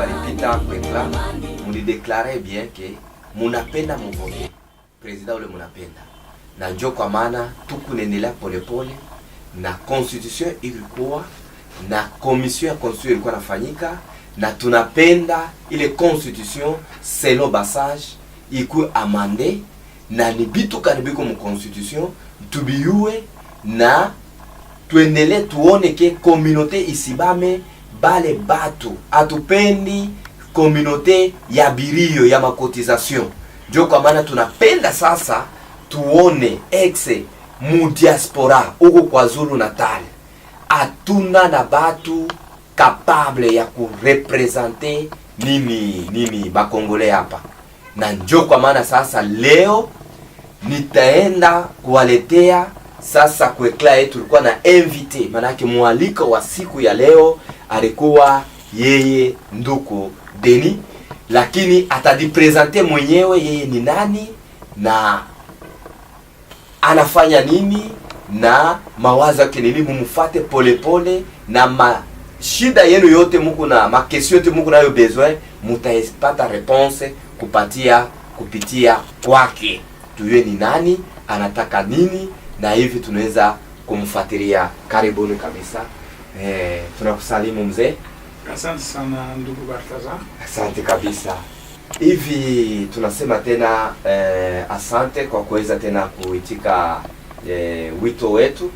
balipita kwekla mulideclare bien que munapenda muvote president ule munapenda, na njo kwa maana tukunendelea polepole na constitution ilikuwa na commission ya constitution ilikuwa nafanyika, na tunapenda ile constitution selon passage ikuwe amende, na ni bitu kanibiko mu constitution tubiyue na tuendelee tuone ke communauté isibame bale batu. Atupendi communauté ya birio ya makotisation. Ndio kwa maana tunapenda sasa tuone exe mu diaspora huko kwa Zulu Natal atuna na batu capable ya kurepresenter nini bakongole hapa. Na ndio kwa maana sasa leo nitaenda kuwaletea sasa kwekla yetu. Tulikuwa na invité, manake mwaliko wa siku ya leo alikuwa yeye nduku Denis, lakini atadipresenter mwenyewe yeye ni nani na anafanya nini na mawazo yake nini. Mumfuate polepole na shida yenu yote muko na makesio yote muko nayo besoin, mutaipata réponse kupitia kwake. Tuyue ni nani, anataka nini, na hivi tunaweza kumfuatilia. Karibuni kabisa. Tunakusalimu mzee. Asante sana ndugu Baltazar. Asante kabisa. Hivi tunasema tena asante kwa kuweza tena kuitika wito wetu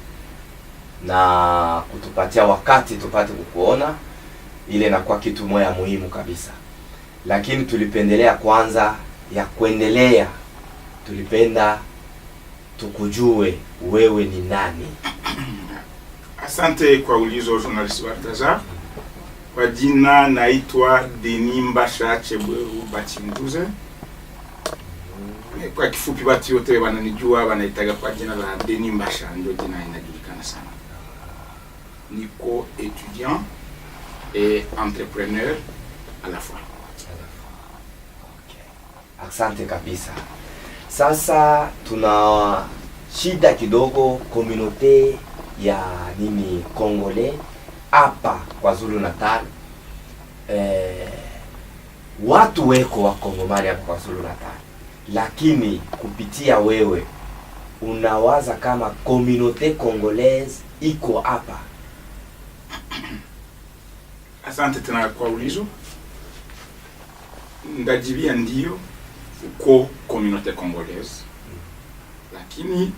na kutupatia wakati tupate kukuona. Ile inakuwa kitu moja muhimu kabisa. Lakini tulipendelea kwanza ya kuendelea, tulipenda tukujue wewe ni nani. Asante kwa ulizo journalist Baltazar. Kwa jina naitwa Denis Mbasha Chebweru Bachinduze. Kwa kifupi watu wote wananijua wanaitaga kwa jina la Denis Mbasha, ndio jina inajulikana sana. Niko étudiant et entrepreneur à la fois. Okay. Asante kabisa. Sasa tuna shida kidogo communauté ya nini Congolais hapa kwa Zulu Natal. Watu weko wa Kongomani hapa kwa Zulu Natal, lakini kupitia wewe unawaza kama communauté congolaise iko hapa? Asante tena kwa ulizo. Ndajibia ndio uko communauté congolaise, lakini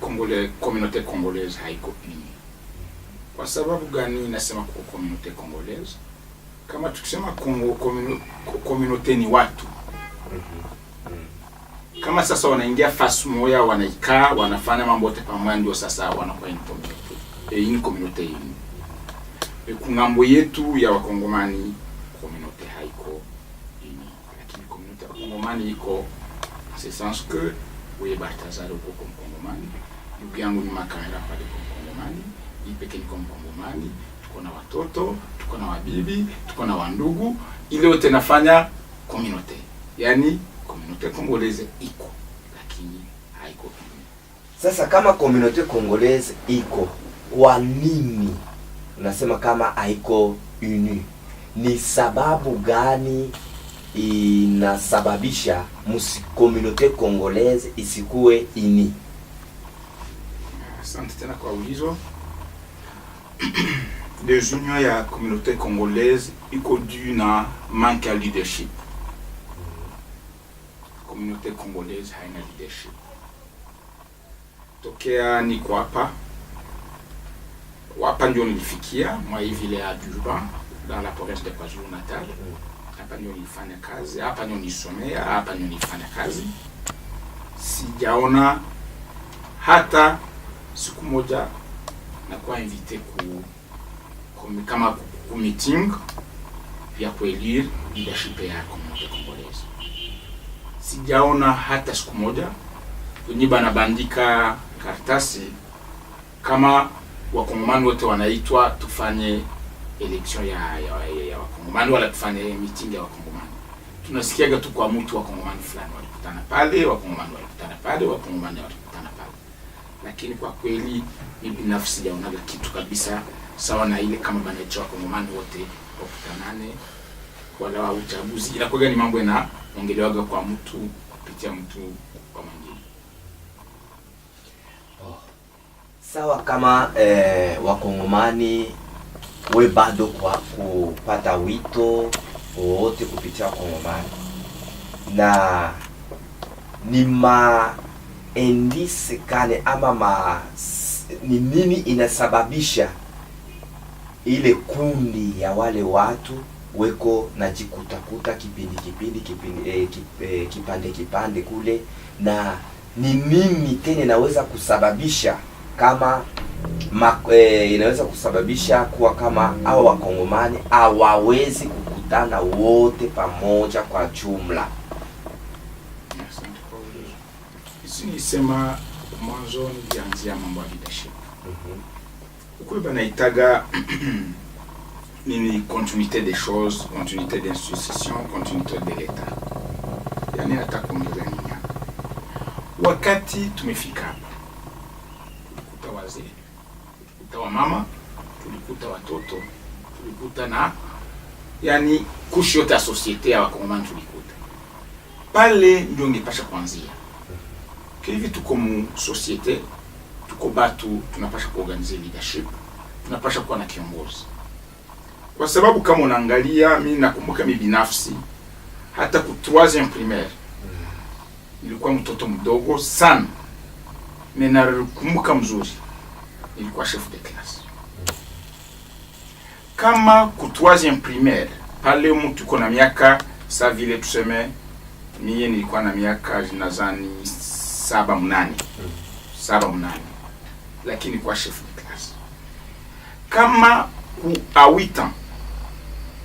communauté congolaise haiko ini. Kwa sababu gani nasema kuko communauté congolaise? Kama tukisema communauté ni watu. Kama sasa wanaingia fasi moja, wanaikaa, wanafanya mambo yote pamoja, ndio sasa wanakuwa ni communauté hii. Kungambo yetu ya wakongomani communauté haiko ini, lakini communauté ya wakongomani iko, c'est sens que wewe Baltazar uko Kongomani, ndugu yangu ni makamera pale Kongomani, ipeke ni Kongomani, tuko na watoto, tuko na wabibi, tuko na wandugu, ile yote nafanya communauté. Yani communauté congolaise iko, lakini haiko ini. Sasa kama communauté congolaise iko, kwa nini unasema kama haiko uni? Ni sababu gani inasababisha communauté congolaise isikuwe ini? Asante tena kwa ulizo. Desunion ya communauté congolaise iko dû na manque ya leadership. Communauté congolaise haina leadership. Tokea niko hapa ndio nilifikia mwa hivi ile ya Durban dans la province de KwaZulu Natal. Hapa ndio nilifanya kazi, hapa ndio nilisomea, hapa ndio nilifanya kazi. Sijaona hata siku moja na kuwa invité kama meeting ya kuelire leadership ya communauté congolaise. Sijaona hata siku moja kwenye banabandika karatasi kama wakongomani wote wanaitwa tufanye election ya wakongomani wala tufanye meeting ya wakongomani. Tunasikiaga tu kwa mtu wakongomani fulani walikutana pale, wakongomani walikutana pale, wakongomani walikutana pale. Lakini kwa kweli mimi binafsi sijaona kitu kabisa sawa na ile kama banaitwa wakongomani wote wakutanane wala uchaguzi, inakuwa ni mambo yanaongelewaga kwa mtu kupitia mtu kwa mwingine. Sawa, kama wakongomani we bado kwa kupata wito wote kupitia wakongomani, na ni maendisi kane ama ni nini inasababisha ile kundi ya watu weko na jikutakuta kipande kule, na ni nini tena inaweza kusababisha kama inaweza kusababisha kuwa kama hao wakongomani hawawezi kukutana wote pamoja kwa jumla? Nisema mwanzo nilianzia mambo ya leadership. Ukuri banaitaga nini continuité des choses, continuité des institutions, continuité de l'État. Yani nataka kuongeza nini? Wakati tumefika hapa, tulikuta wazee, tulikuta wamama, tulikuta watoto, tulikuta na yani kushi yote ya societe ya wakongomani tulikuta. Pale ndio ngepasha kuanzia. Kivi tuko mu societe, tuko batu, tunapasha kuorganize leadership, tunapasha kuwa na kiongozi. Kwa sababu kama unaangalia, mimi nakumbuka mimi binafsi hata ku 3e primaire nilikuwa mtoto mdogo sana. Mimi nakumbuka mzuri nilikuwa chef de classe. Kama ku 3e primaire pale mtu kuna miaka sa vile tuseme mimi nilikuwa na miaka nadhani 7-8, lakini kwa chef de classe. Kama ku a 8 ans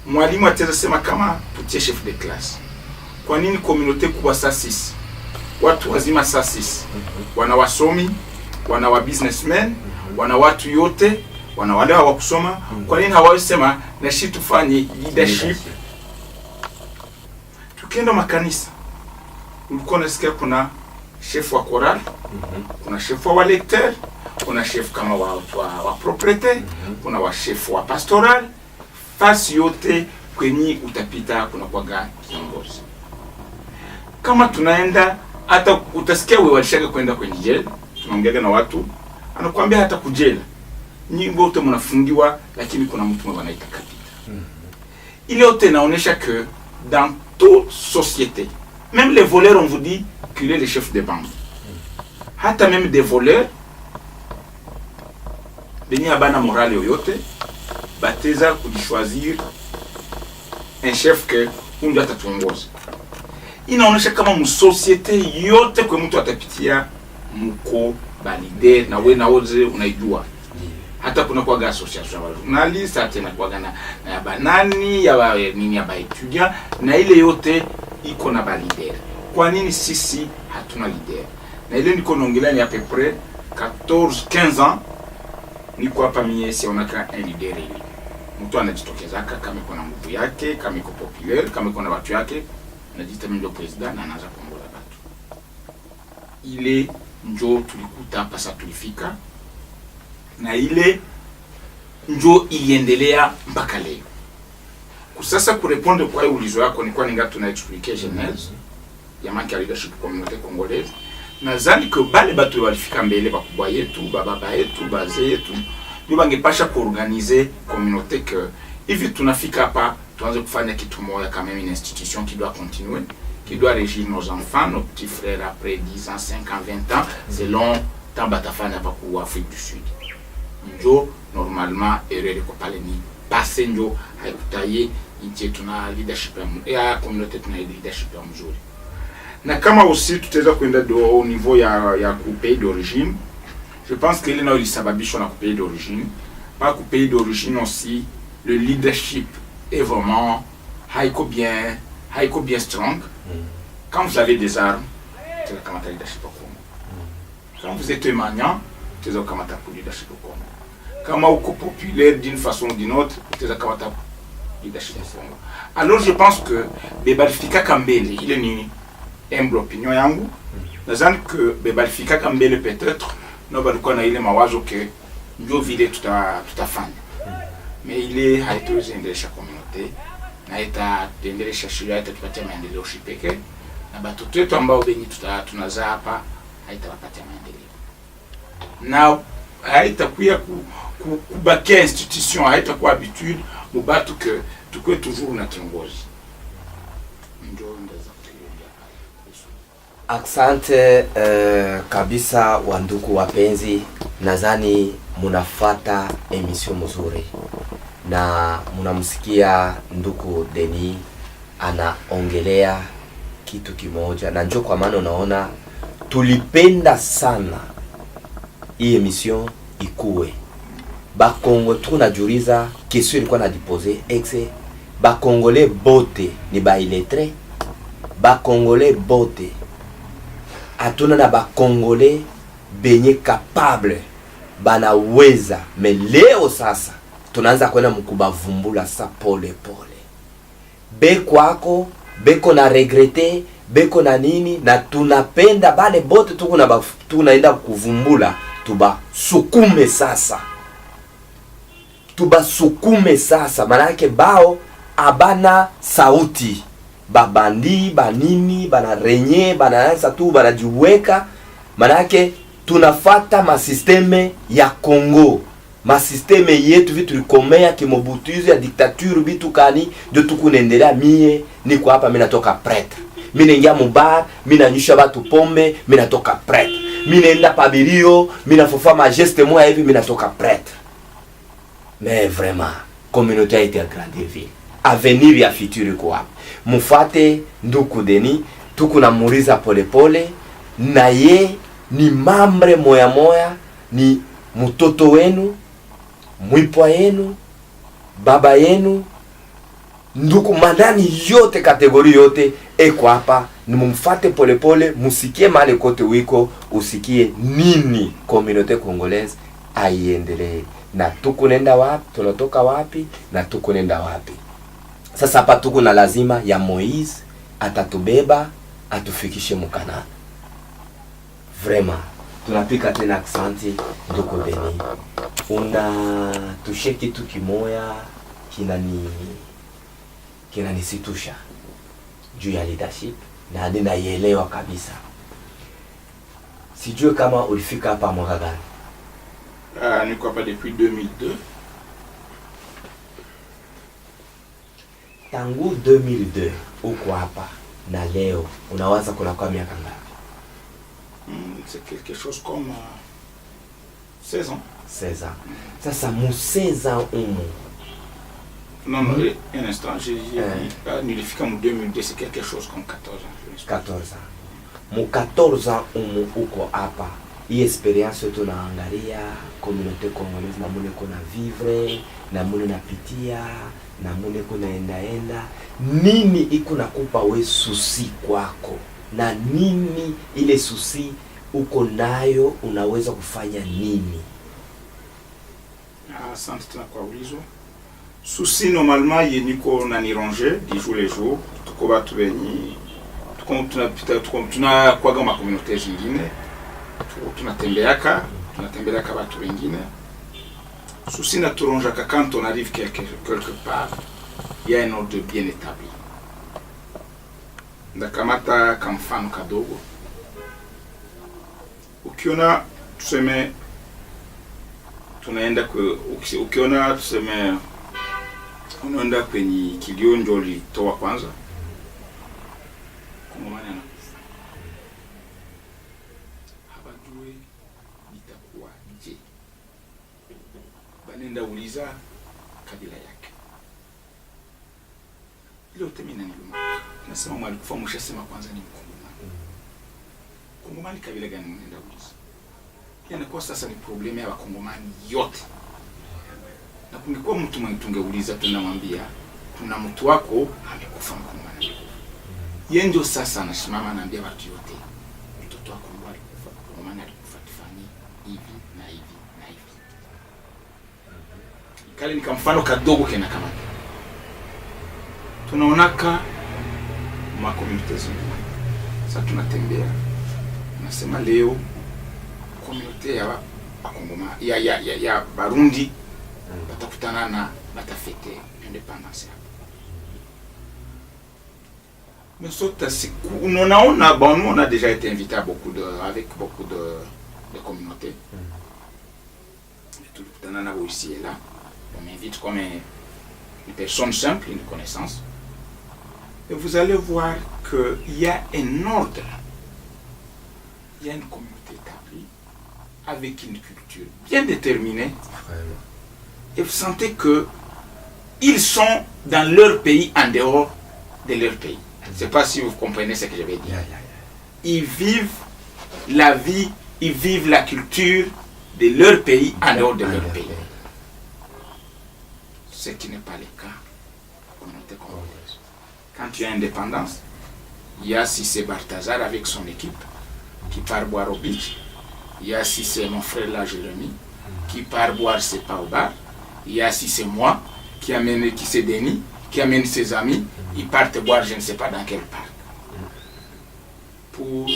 mwalimu ataweza sema kama tutie chef de classe. Kwa nini communauté kubwa saa 6? Watu wazima saa 6. Wana wasomi, wana wa businessmen, wana watu yote, wana wale wa kusoma. Kwa nini hawasema na shi tufanye leadership? Tukienda makanisa, ulikuwa unasikia kuna chef wa choral, kuna chef wa lecteur, kuna chef kama wa propriété, kuna wa chef wa pastoral. Fasi yote kwenye utapita kuna kwaga kiongozi. Kama tunaenda hata utasikia wewe walishaka kwenda kwenye jela, tunaongea na watu anakuambia hata kujela nyinyi wote mnafungiwa, lakini kuna mtu mmoja anaita kapita. Ile yote inaonyesha que dans toute société, même les voleurs on vous dit qu'il est le chef de bande. Hata même des voleurs benye abana morale yoyote bateza kujichoisir un chef que undio atatuongoza. Inaonyesha kama msociete yote kwa mtu atapitia mko balide na wewe na wote unaijua. Hata kuna kwa association ya journalist, hata na kwa na ya banani ya nini ya ba etudiant, na ile yote iko na balide. Kwa nini sisi hatuna leader? Na ile niko naongelea ni à peu près 14-15 ans niko hapa mie sionaka un leader ile. Mtu anajitokeza kama iko na nguvu yake, kama iko populaire, kama iko na watu yake, anajiita mimi ndio president na anaanza kuongoza watu. Ile njo tulikuta hapa sasa tulifika, na ile njo iliendelea mpaka leo. Kusasa kurepondre kwa ulizo yako ni kwa ninga tuna explication ya manki ya leadership communauté congolaise. Nadhani que bale batu walifika mbele bakubwa yetu, baba yetu, bazee yetu, ndio bangepasha kuorganiser communauté que hivi tunafika hapa tuanze kufanya kitu moja kama une institution qui doit continuer, qui doit régir nos enfants, nos petits frères après 10 ans, 5 ans, 20 ans, selon tant batafanya hapa ku Afrique du Sud. Ndio normalement erreur ko pale ni passé ndio haikutaye nchi tuna leadership ya communauté, tuna leadership ya mzuri. Na kama aussi tutaweza kwenda au niveau ya pays d'origine, je pense que il y a sababishwa na pays d'origine. Pas pays d'origine aussi, le leadership est vraiment haiko bien strong. Quand vous avez des armes, c'est comme un leadership au Congo. Quand vous êtes émanant, c'est comme un leadership au Congo. Quand vous êtes populaire d'une façon ou d'une autre, c'est comme un leadership au Congo. Alors je pense que Bebalifika Kambele, il est ni humble opinion yangu. Nadhani que Bebalifika Kambele peut-être no balikuwa na ile mawazo ke ndio vile tutafanya. Mais il est haituendelesha communauté haitaendelesha shule, haitatupatia maendeleo shipeke, na batoto wetu ambao benyi tunazaa hapa haitawapatia maendeleo, na haitakuwa kubakia institution, haitakuwa habitude mubatu que tukwe toujours na kiongozi. Ndio ndaza kutulia. Asante kabisa wandugu wapenzi, nadhani munafata emission mzuri na munamsikia ndugu Denis anaongelea kitu kimoja, na njoo kwa maana unaona tulipenda sana hii emission ikuwe Bakongo. Tunajiuliza kesho ilikuwa na dipose exe Bakongole bote ni ba illettré, Bakongole bote atuna na Bakongole benye capable banaweza. Me leo sasa tunaanza kwenda mkubavumbula sa pole pole, beko ako beko na regrete beko na nini, na tunapenda bale bote tunaenda kuvumbula, tubasukume sasa, tubasukume sasa. Manake bao abana sauti, babandi banini bana renye banaanza tu banajiweka. Manake tunafata masisteme ya Kongo, masisteme yetu vitu likomea kimobutuzi ya diktature bitu kani ndio tukunendelea. Mie niko hapa, mimi natoka prêtre, mimi naingia mubar, mimi nanyusha watu pombe, mimi natoka prêtre, mimi naenda pabilio, mimi nafofa majeste moya hivi, mimi natoka prêtre. Mais vraiment communauté a été agrandie ville, avenir ya futur iko hapa. Mufate nduku Denis, tuku na muriza pole pole, na ye ni mambre moya moya, ni mtoto wenu, mwipwa yenu, baba yenu, nduku mandani yote, kategori yote eko hapa. Ni mumfate pole pole, musikie mali kote wiko, usikie nini communauté congolaise aiendelee, na tuku nenda wapi, tunatoka wapi, na tuku nenda wapi. Sasa hapa tuku na lazima ya Moise atatubeba atufikishe mukana. Vraiment tunapika tena aksanti ndugu Denis, una tushe kitu kimoya kinanisitusha juu ya leadership, na ninaielewa kabisa. Sijui kama ulifika hapa mwaka gani? Niko hapa depuis 2002. Tangu 2002 uko hapa na leo unawaza kuna kwa miaka ngapi? C'est quelque chose comme 16 ans. 16 ans. Sasa mu 16 ans umu. Non, un instant, j'ai nilifika mu 2002, c'est quelque chose comme 14 ans. 14 ans. Mu 14 ans umu uko hapa. Hii experience tunaangalia communauté congolaise na mune kuna vivre, na mune napitia, na mune kuna enda. Nini iko nakupa we susi kwako? Na nini ile susi uko nayo, unaweza kufanya nini? Asante tena kwa ulizo. Susi normalement yeniko na nironge di jour les jours, tuko batu benyi tuna kwa gama communauté zingine, tunatembeleaka batu wengine. Susi na turonjaka quand on arrive quelque part, il y a un ordre bien établi. Ndakamata kamfano kadogo, ukiona tuseme tunaenda ukiona tuseme unaenda kwenye kilio ndio litoa kwanza, Kongomani anakufa, habajue itakuwa je, banenda uliza kabila yake. Ile utemina niluma nasema mwalikufa mshasema kwanza ni Mkongomani. Kongomani kabila gani mnaenda uliza? Yanakuwa sasa ni problemu ya Wakongomani yote. Na kungekuwa mtu mwenye tungeuliza, tunamwambia tuna mtu wako amekufa Mkongomani. Yeye ndio sasa anasimama anaambia watu yote, mtoto wako alikufa, Mkongomani alikufa, tufanye hivi na hivi na hivi. Kale ni kama mfano kadogo kena kama tunaonaka makomunite zingine. Sasa tunatembea, nasema leo komunite ya Bakongoma ya Barundi batakutana na batafete independence. Mais nous, on a déjà été invité à avec beaucoup de communautés. Tout le temps, ici et là. On m'invite comme une personne simple, une connaissance. Et vous allez voir qu'il y a un ordre. Il y a une communauté établie avec une culture bien déterminée. Vraiment. Et vous sentez qu'ils sont dans leur pays en dehors de leur pays. Je ne sais pas si vous comprenez ce que je vais dire. Ils vivent la vie, ils vivent la culture de leur pays en dehors de leur pays. Ce qui n'est pas le cas de la communauté congolaise. Quand il y a indépendance, il y a Cissé Barthazar avec son équipe qui part boire au beach. Il y a Cissé, mon frère là, Jérémy, qui part boire ses pas au bar. Il y a Cissé, moi, qui c'est Denis, qui amène ses amis. Ils partent boire je ne sais pas dans quel parc. Pour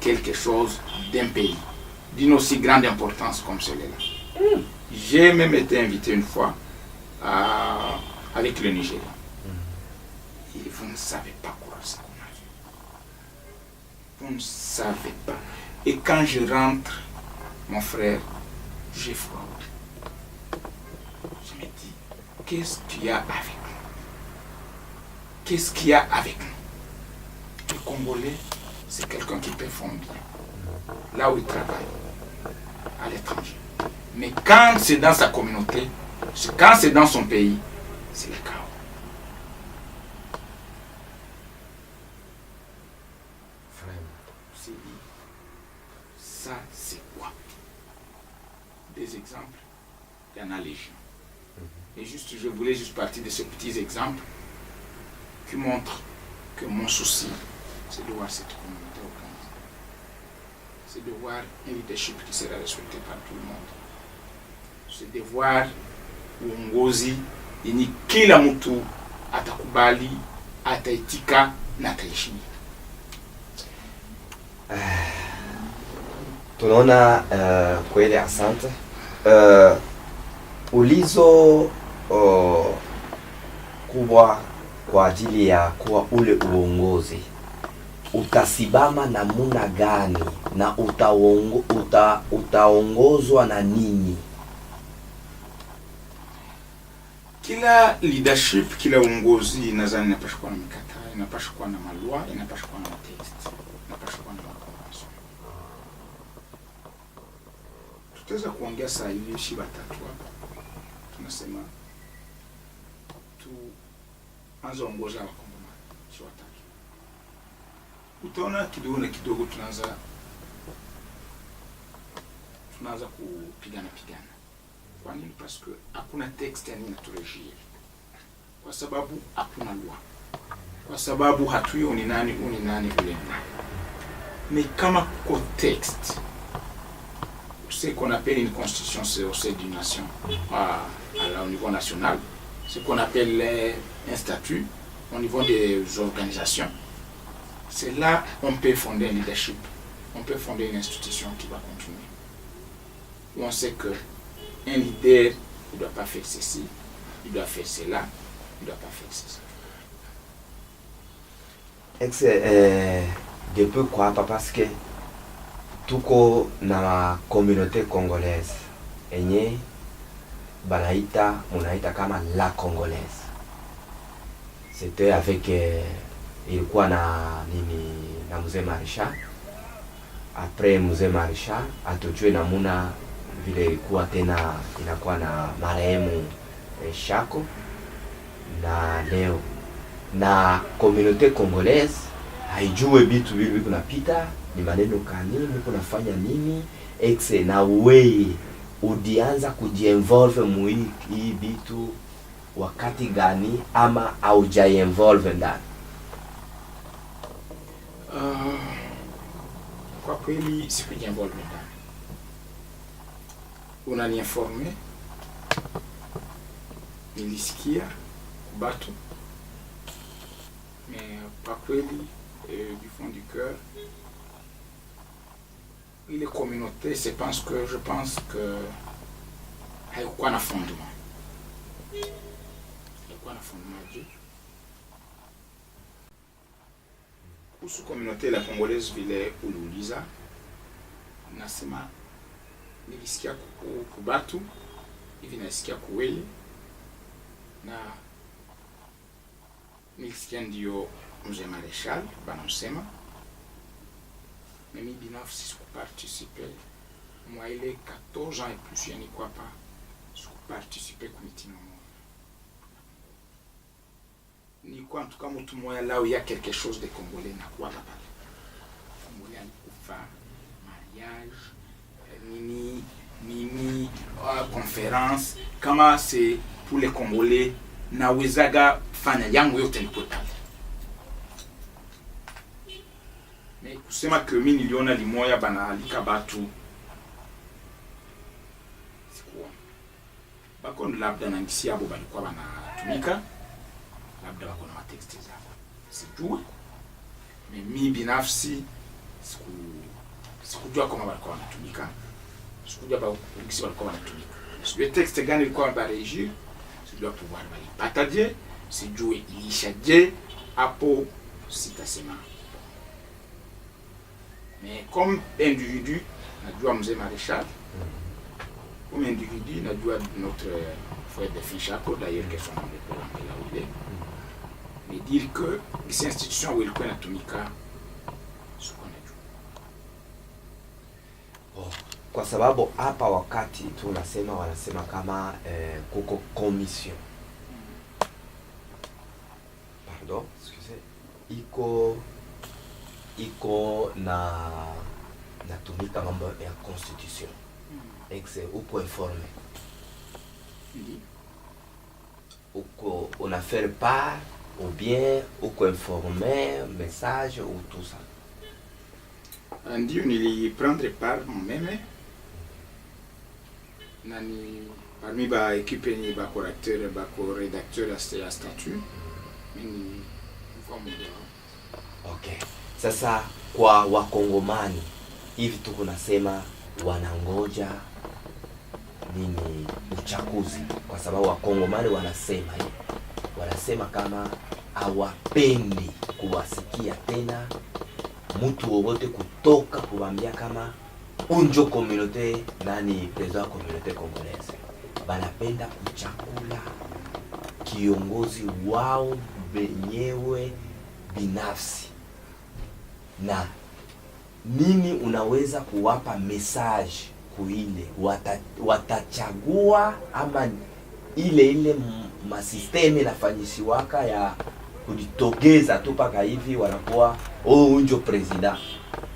quelque chose d'un pays, d'une aussi grande importance comme celui-là. J'ai même été invité une fois avec le Nigeria. Et vous ne savez pas quoi ça qu'on a vu. Vous ne savez pas. Et quand je rentre, mon frère, j'ai froid. Je me dis, qu'est-ce qu'il y a avec nous? Qu'est-ce qu'il y a avec nous? Le Congolais, c'est quelqu'un qui performe bien. Là où il travaille, à l'étranger. Mais quand c'est dans sa communauté, quand c'est dans son pays, c'est le chaos. Ça, c'est quoi? Des exemples, il y en a légion. Et juste, je voulais juste partir de ces petits exemples qui montrent que mon souci, c'est de voir cette communauté organisée. C'est de voir un leadership qui sera respecté par tout le monde. C'est de voir uongozi yenye kila mtu atakubali, ataitika na ataheshimu. Tunaona kweli, asante. Ulizo kubwa kwa ajili ya kuwa ule uongozi, utasimama namna gani na utaongozwa na nini? Kila leadership, kila uongozi nadhani inapaswa kuwa na mikakati, inapaswa kuwa na malua, inapaswa kuwa na text, inapaswa kuwa na makonvention. Tutaweza kuongea saa hivi shiba tatu hapa. Tunasema tuanze ongoza wakongomani shiba tatu. Utaona kidogo na kidogo tunaanza kupigana. Kwa nini? Parce que hakuna text yani inaturejia. Kwa sababu hakuna loi. Kwa sababu hatuioni nani ule. Mais kama kwa text, ce qu'on appelle une constitution, c'est au sein d'une nation, au niveau national, ce qu'on appelle un statut au niveau des organisations. C'est là on peut fonder un leadership, on peut fonder une institution qui va continuer. Où on sait que un leader ne doit pas faire ceci, il doit faire cela, il ne doit pas faire ceci. Depuis quoi, parce que tuko na communauté congolaise enye munaita kama la congolaise. C'était avec ilikuwa na mzee Marisha. Après mzee Marisha atujue namuna vile ilikuwa tena inakuwa na marehemu Shako, na leo na communauté congolaise haijue bitu bibi kunapita ni maneno kanini, kunafanya nini exe na wewe udianza kujiinvolve hii bitu wakati gani ama haujainvolve ndani? Kwa kweli sikujiinvolve ndani. Unaniinforme, nilisikia kubatu, mais kwa kweli du fond du cœur, les communautés, je pense que haikuwa na fondement. Haikuwa na fondement juu. kuhusu communauté la Congolaise vile uliuliza, nasema nilisikia kubatu hivi, nasikia kuwele na nilisikia ndio mzee Marechal banamsema. Mimi binafsi sikuparticipe moi ile 14 ans et plus, yani kwa pa sikuparticipe ku meeting moja. Ni kwa en tout cas mtu moya là où il y a quelque chose de congolais na kwa pale. Congolais alikufa mariage nini conférence kama c'est pour les Congolais na wezaga fanya yangu yote ni pale. Mais kusema que mimi niliona limoya banaalika batu sikuwa bako labda na ngisi abo balikuwa banatumika, labda bako na matexte zao sijui. Mimi binafsi sikujua kama balikuwa wanatumika, sikujua ba ngisi balikuwa wanatumika, sijui texte gani ilikuwa ba régir, sijui pouvoir balipata je, sijui ilisha je, hapo sitasema. Mais comme individu, najua mzee Marechal, comme individu, najua notre frère de Fichako, d'ailleurs, qui sont en dépôt là où il est. Mais dire que ces institutions où il connaît Tumika, ce qu'on a dit. Oh, kwa sababu hapa wakati tunasema wanasema kama kuko commission. Pardon, excusez. Iko natumika mambo ya constitution. Exe uko informé. Uko on faire part ou bien uko informé, message ou tout ça. Ndio niliprendre part moi-même. Nani parmi ba équipe ni ba correcteur ba co-rédacteur à statut. Mimi okay. Sasa kwa wakongomani hivi tuko nasema wanangoja nini uchaguzi, kwa sababu wakongomani wanasema kama hawapendi kuwasikia tena mtu wowote kutoka kuambia kama unjo communauté nani president wa communauté congolaise. Banapenda kuchakula kiongozi wao wenyewe binafsi. Na nini unaweza kuwapa message kuile watachagua ama ile masisteme nafanyisiwaka ya kujitogeza tu paka hivi wanakuwa unjo president,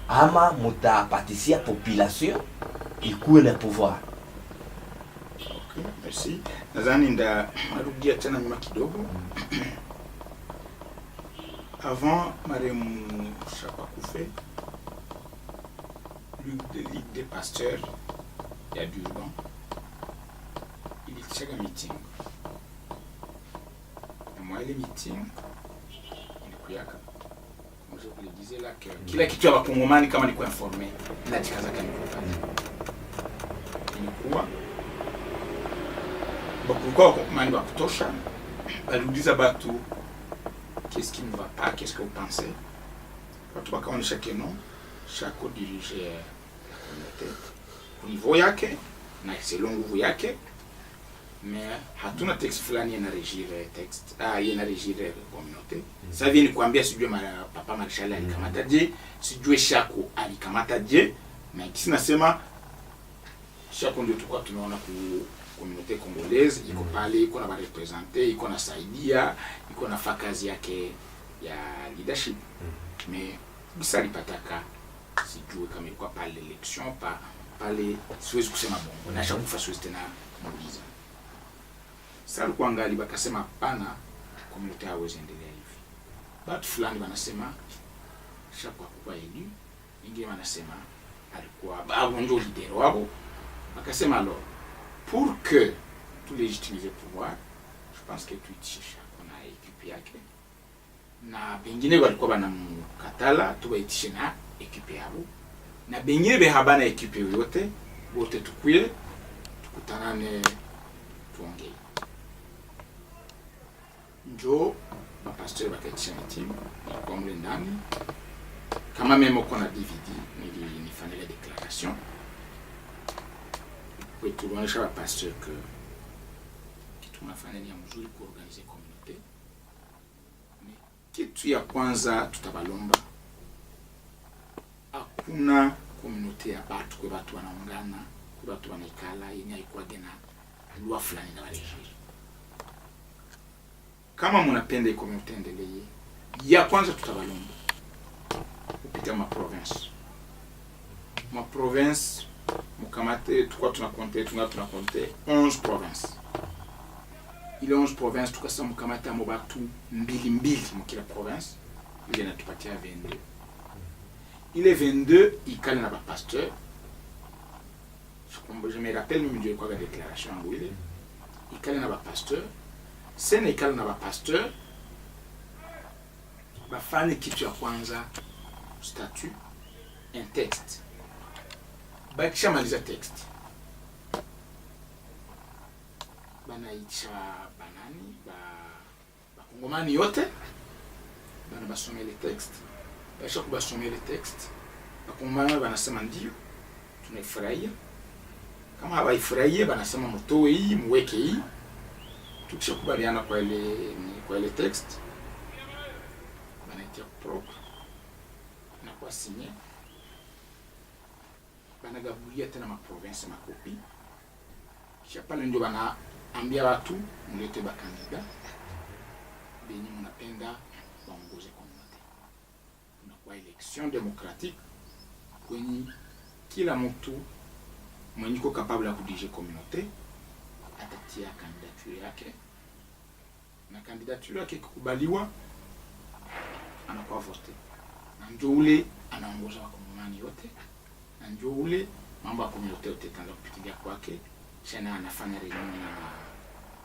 ama mutapatisia population ikuwe na pouvoir? Okay, merci. Nadhani narudia tena nyuma kidogo. Avant maremu Chapa Koufé, Ligue des pasteurs, il y a Durban, il y a un meeting. Et moi, les meetings, comme je vous le disais là, kila kitu ya wakongomani kama niko informé, najikaza kama nilikuwa bakukua wakongomani wa kutosha, baliuliza batu qu'est-ce qui ne va pas, qu'est-ce que vous pensez. Watu wakaonyesha keno chako dirige la communauté au niveau yake na selon nguvu yake, mais hatuna texte fulani yana régir texte yana régir communauté. Ça vient ni kuambia sijue papa Marechal alikamata je, sijue chako alikamata je, mais kisi nasema chako ndio tukua tunaona ku communauté congolaise iko pale, iko na ba représenter, iko na saidia, iko na fakazi yake ya leadership. Mais bisa lipataka sijue kama ilikuwa pale election pale, siwezi kusema bongo na shakufa siwezi tena muuliza. Sasa alikuwa ngali bakasema hapana, communauté hawezi endelea hivi. But fulani wanasema shakuwa kwa élu, wengine wanasema alikuwa babo ndio leader wao. Bakasema alors pour que tout légitimiser le pouvoir, je pense que tout itisha kuna equipe yake na bengine walikuwa banamkatala tubaitishe na equipe yao, na bengine behabana equipe yote wote tukuye tukutanane tuongee. Njo bapasteur bakaitisha meeting kwa mle ndani kama meme uko na DVD nilifanya la declaration kwetu tunaonyesha pasteur que kitu tunafanya ni mzuri kuorganize community. Kitu ya kwanza tutabalomba, hakuna community ya batu kwa batu wanaungana, kwa batu wanaikala yenye haikuwa gena lua fulani na walijiri. Kama mnapenda community endelee, ya kwanza tutabalomba upite ma province mukamate tukwa tunakonte 11 province. Ile 11 province tukasa mukamate amobatu mbili mukila province, ile natupatia 22. Ile 22 ikale na ba pasteur. Je me rappelle même de quoi la déclaration en ile ikale na ba pasteur. Sena ikale na ba pasteur bafanye kitu ya kwanza statut un texte. Bakisha maliza texte banaicha banani bakongomani yote bana basome le texte. Basha kubasome le texte bakongomani banasema ndio tunafurahia. Kama hawaifurahie banasema mtoe hii muweke hii. Tukishakubaliana kwa ile texte banaitia propre na kwa signer. Banagabulia tena ma province makopi. Kisha pale ndio banaambia watu mlete ba kandida benye mnapenda waongoze community. Kuna election démocratique kwenye kila mtu mwenye ko capable ya kudirige community atatia candidature yake, na candidature yake kukubaliwa anakuwa vote, na ndio ule anaongoza wakongomani yote, na ndio ule mambo ya community yote tanza kupitia kwake. Chana anafanya reunion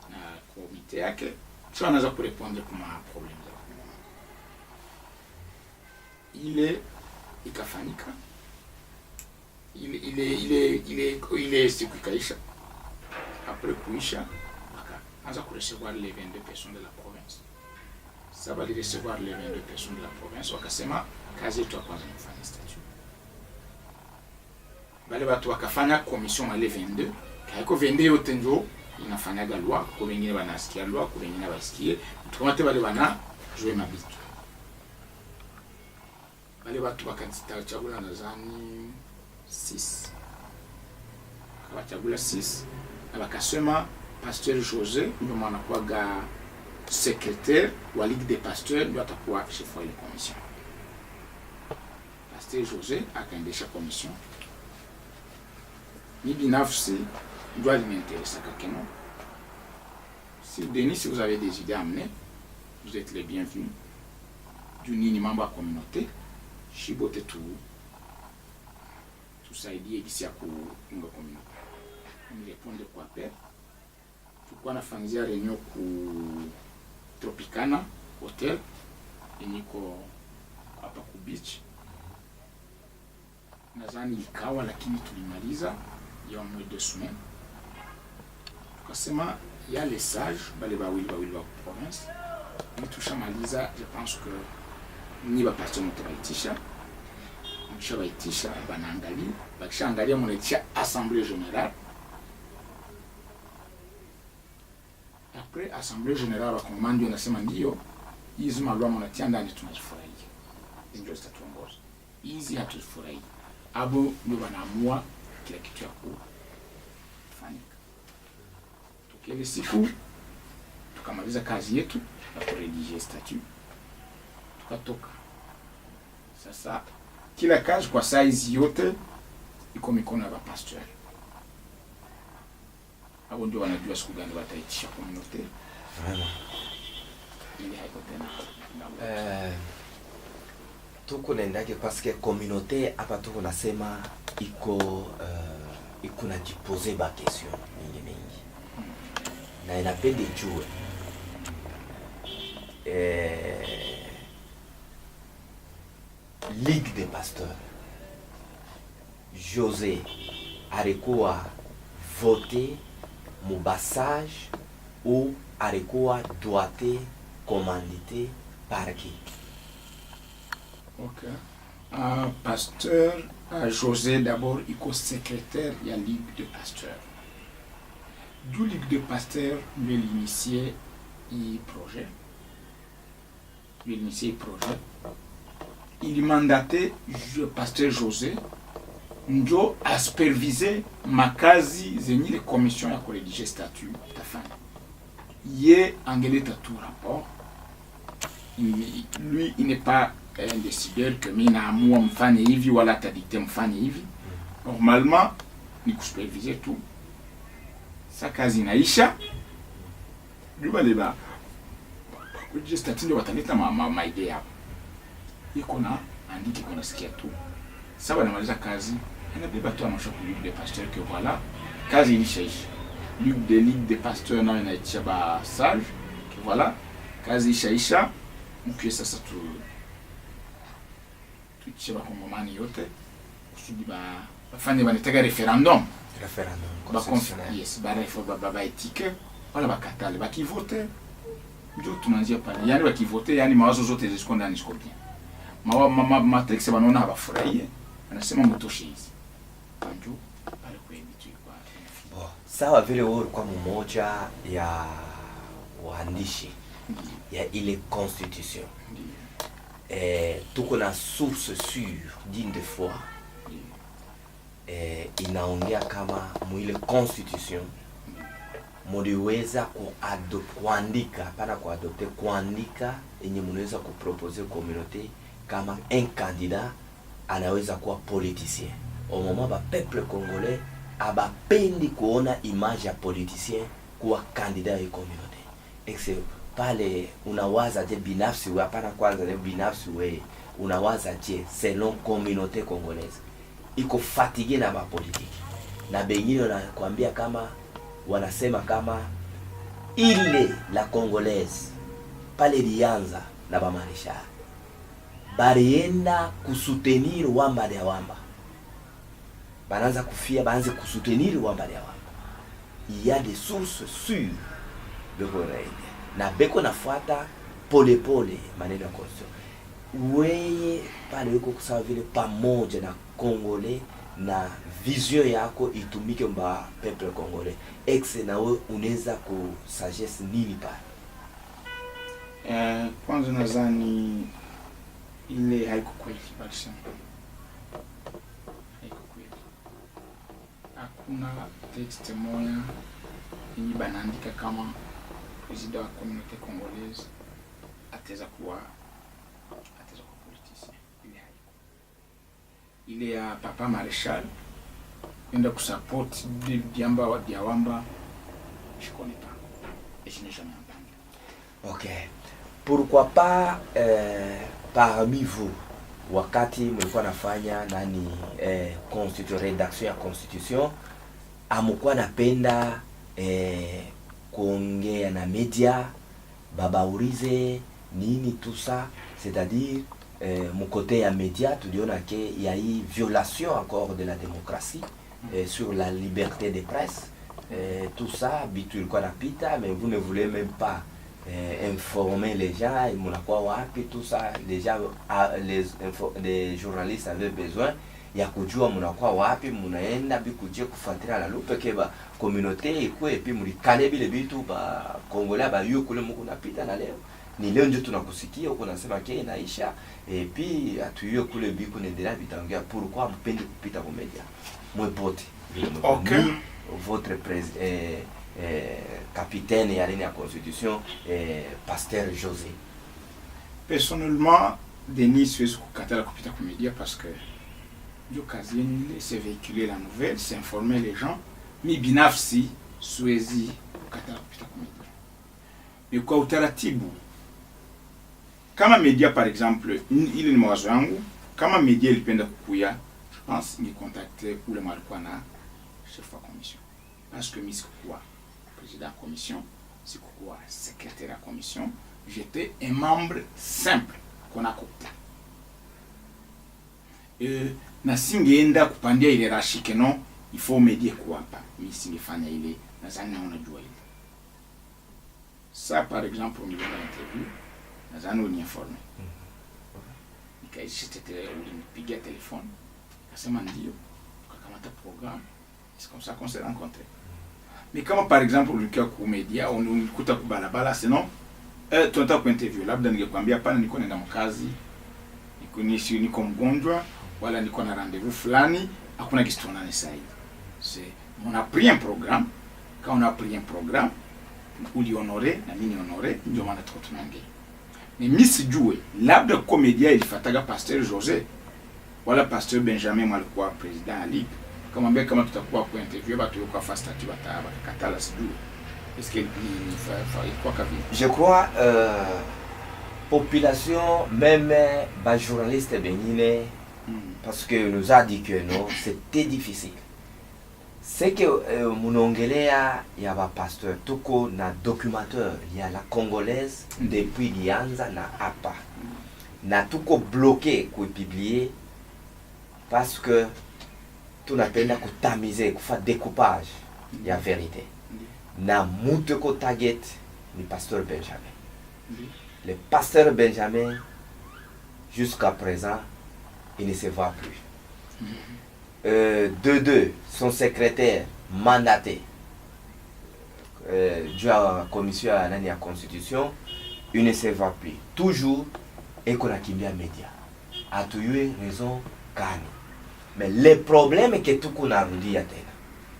na komite yake, sio anaanza kurepondre kwa problem za wakongomani. Ile ikafanyika, ile siku ikaisha. Après kuisha akaanza kurecevoir les 22 personnes de la province. Ça va recevoir les 22 personnes de la province, wakasema kazi yetu ya kwanza ni kufanya statut. Bale watu wakafanya commission male 22, kaiko 22 yote ndio inafanyaga loi, kwa wengine wanasikia loi, kwa wengine wasikie. Tukamate bale bana jouer mabitu. Bale watu wakachagula nadhani 6. Wakachagula 6 na wakasema Pasteur José ndio mwanakuwa secrétaire wa Ligue des Pasteurs, ndio atakuwa chef wa ile commission. Pasteur José akaendesha commission. Ni binafsi ndio alimeinteressa kakeno. Si Denis, si vous avez des idées à amener, vous êtes les bienvenus. Du nini mambo ya communauté, shibote tusaidie gisi ya kuunga communauté. Nilipende kwa père. Tulikuwa nafanyia reunion ku Tropicana Hotel yeniko hapa ku beach. Nadhani ikawa, lakini tulimaliza ya moins de semaines. Tukasema ya les sages bale bawili wa province. Ni tushamaliza, je pense que ni ba pasteur mtabaitisha. Mshabaitisha banaangalia, bakishaangalia mnaitisha assemblée générale. Après assemblée générale wa komando inasema ndio hizi malwa mnatia ndani tunazifurahia. Ndio tutatuongoza. Hizi hatufurahia. Abo ndio wanaamua kila kitu ya kufanyika. Tukile siku tukamaliza kazi yetu ya kuredige statut. Tukatoka. Sasa kila kazi kwa size yote iko mikono ya pasteur. Abo ndio wanajua siku gani wataitisha communauté. Vraiment. Ili haiko tena. Tuko naendake parce que communauté hapa tuko nasema iko na jipose ba question mingi. Na inapende jue. Ligue des Pasteurs. José alikuwa voté mubassage ou alikuwa doité commandité par qui? Ok. Pasteur José d'abord iko secrétaire ya Ligue de Pasteurs. Du Ligue de Pasteurs lui l'initié i projet. Il mandaté Pasteur José njo a superviser makazi zenye les commissions ya kurédiger statut tafanya. Ye angeleta tout rapport. Lui il n'est pas un décideur que mimi naamua mfanye hivi wala tadicte mfanye hivi. Normalement ni kusuperviser tout. Sa kazi inaisha. Duba leba. Kurédiger statut ndio wataleta ma idea hapo. Iko na andiki kuna sikia tu. Sasa wanamaliza kazi. Anabeba tu amasha ku Ligue des Pasteurs que voilà. Kazi ilishaisha. Ligue des Pasteurs na inaitisha ba sage que voilà. Kazi ishaisha. Mkiwe sasa tuitishe bakongomani yote kusudi bafanye banataka referendum constitutionnel. Yes, ba etike wala bakatale bakivote ndio tunaanzia pale. Yani bakivote, yani mawazo zote zisiko ndani ziko bien. Ma texte banaona habafurahie, anasema mtoshe hizi. Ndio pale kwa hivi kwa sawa vile wewe ulikuwa mmoja ya waandishi ya ile constitution. Tuko na source sûre digne de foi. Inaongea kama mwile constitution mliweza kuandika, hapana kuadopte, kuandika yenye mnaweza kupropose communauté kama un candidat anaweza kuwa politicien. Au moment ba peuple congolais abapendi kuona image ya politicien kuwa candidat ya communauté. Excellent. Pale unawaza je binafsi wewe, hapana kwanza leo binafsi wewe unawaza je selon communauté congolaise iko fatigué na mapolitiki, na bengine wanakuambia kama wanasema kama ile la congolaise pale lianza na bamanisha barienda kusutenir wamba de wamba, banaanza kufia baanze kusutenir wamba de wamba. Il y a des sources sûres de Gorée na beko nafuata pole pole maneno ya constitution. Weye pale yuko kusawa vile pamoja na Congolais na vision yako itumike mba peuple congolais. Exe na wewe unaweza ku sagesse nini pale? Kwanza nadhani ile haiko kweli basi. Haiko kweli. Hakuna texte moja yenye banaandika kama président de la communauté congolaise ataweza kuwa politicien. Ile ya papa Maréchal enda kusupport Diamba wa Diawamba, je connais pas et je n'ai jamais entendu. OK. Pourquoi pas parmi vous wakati mlikuwa nafanya nani rédaction ya constitution amkuwa napenda kuongea na media babaurize nini tout ça, c'est-à-dire mon côté à média tuliona que il y a eu violation encore de la démocratie sur la liberté de presse, tout ça bitu ilikuwa napita, mais vous ne voulez même pas informer les gens et munakuwa wapi tout ça. Déjà les journalistes avaient besoin ya kujua munakuwa wapi, munaenda bikuje kufuatilia la lupe keba communauté iko et puis mulikane bile bitu ba Congolais ba yuko kule muko napita. Na leo ni leo ndio tunakusikia huko nasema ke inaisha et puis atuyo kule biko nendela bitaongea. Pourquoi mpende kupita kwa media mwepote vile mwepote? Okay. Votre capitaine ya ligne ya constitution Pasteur José. Personnellement Denis siwezi kukatala kupita kwa media parce que l'occasion c'est véhiculer la nouvelle, c'est informer les gens. Mi binafsi siwezi kukatala kupita kwa media. Mais kwa utaratibu kama media par exemple, ile ni mawazo yangu, kama media ilipenda kukuya, je pense ni contacter ule malikuwa na chef wa commission. Parce que mi sikuwa président de la commission, sikuwa secrétaire de la commission, j'étais un membre simple qu'on a coopté. Na singeenda kupandia ile rashike no, il faut media kuwapa. Mi singefanya ile, nadhani unajua ile. Ça par exemple, on a interview, nadhani uniinforme. ulinipigia telefone, akasema ndio, tukakamata programme. C'est comme ça qu'on s'est rencontrés. Mais kama par exemple ulikuwa ku media au ulikuta ku balabala, sinon tunataka ku interview, labda ningekwambia pana niko nenda mkazi, niko mgonjwa wala niko na rendez-vous fulani, hakuna kitu tunaona sasa hivi. C'est on a pris un programme. Quand on a pris un programme, uli honoré na mimi honoré, ndio maana tuko tunaongea. Mais mimi sijue labda komedia ilifataga Pasteur José wala Pasteur Benjamin alikuwa president ali kama mbele kama tutakuwa kwa interview watu yuko fast statut katala sijue. Est-ce qu'il quoi kavi? Je crois population même ba journaliste benine parce que nous a dit que non, c'était difficile. C'est que munongelea ya ba pasteur tuko na documentaire ya la congolaise depuis Lianza na hapa na tuko bloqué kuipublier parce que tunapenda kutamize kufa découpage ya vérité na mutu ko target ni pasteur Benjamin. Le pasteur Benjamin jusqu'à présent il ne se voit plus. Son secrétaire mandaté dû à la commission à la constitution, il ne se va plus. Toujours, et qu'on a kimbia média. A tu eu raison, kani. Mais le problème est que tout qu'on a rudia tena.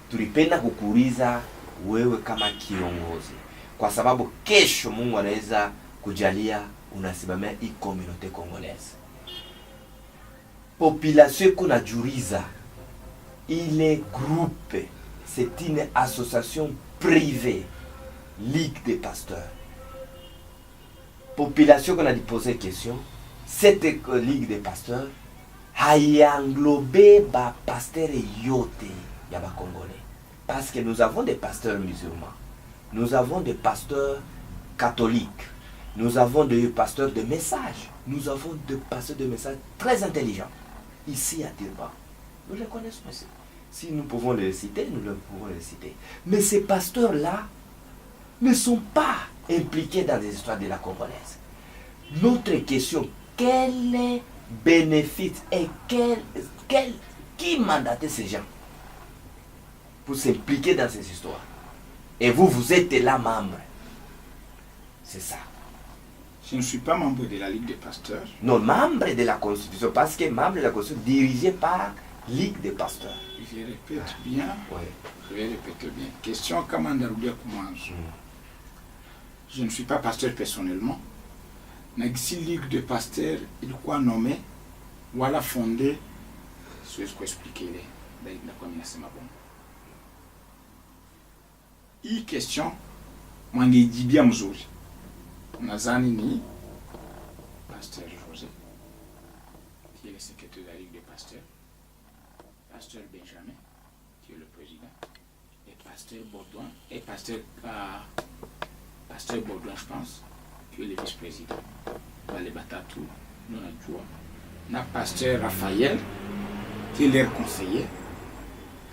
Tulipenda kukuriza wewe kama kiongozi. Kwa sababu kesho Mungu anaweza kujalia unasimamia hii communauté congolaise. Population kuna juriza. Il est groupé, c'est une association privée, Ligue des pasteurs. Population qu'on a posé question, cette Ligue des pasteurs a englobé les pasteurs yote ya ba Congolais. Parce que nous avons des pasteurs musulmans, nous avons des pasteurs catholiques, nous avons des pasteurs de messages, nous avons des pasteurs de messages très intelligents, ici à Durban. Nous les connaissons aussi. Si nous pouvons les citer, nous pouvons les citer. Mais ces pasteurs-là ne sont pas impliqués dans les histoires de la Congolaise. Notre question, quel est bénéfice et qui mandatait ces gens pour s'impliquer dans ces histoires? Et vous, vous êtes là membre. C'est ça. Je ne suis pas membre de la Ligue des pasteurs. Non, membre de la Constitution, parce que membre de la Constitution dirigé par Ligue des pasteurs. Je répète bien. Oui. Je vais répéter bien. Question Kamandarudia Koumanzo. Je ne suis pas pasteur personnellement. Nagisi Ligue de pasteurs, il quoi nommé, voilà fondé, c'est ce que expliquer les la communauté bon. Hii question, mwangejibia mzuri. Nazani ni Pasteur José, qui est le secrétaire de la Ligue des pasteurs, Pasteur Benjamin, qui est le président, et Pasteur Baudouin, et Pasteur Baudouin, je pense, qui est le vice-président. Les Batatou, non na Pasteur Raphaël, qui est leur conseiller.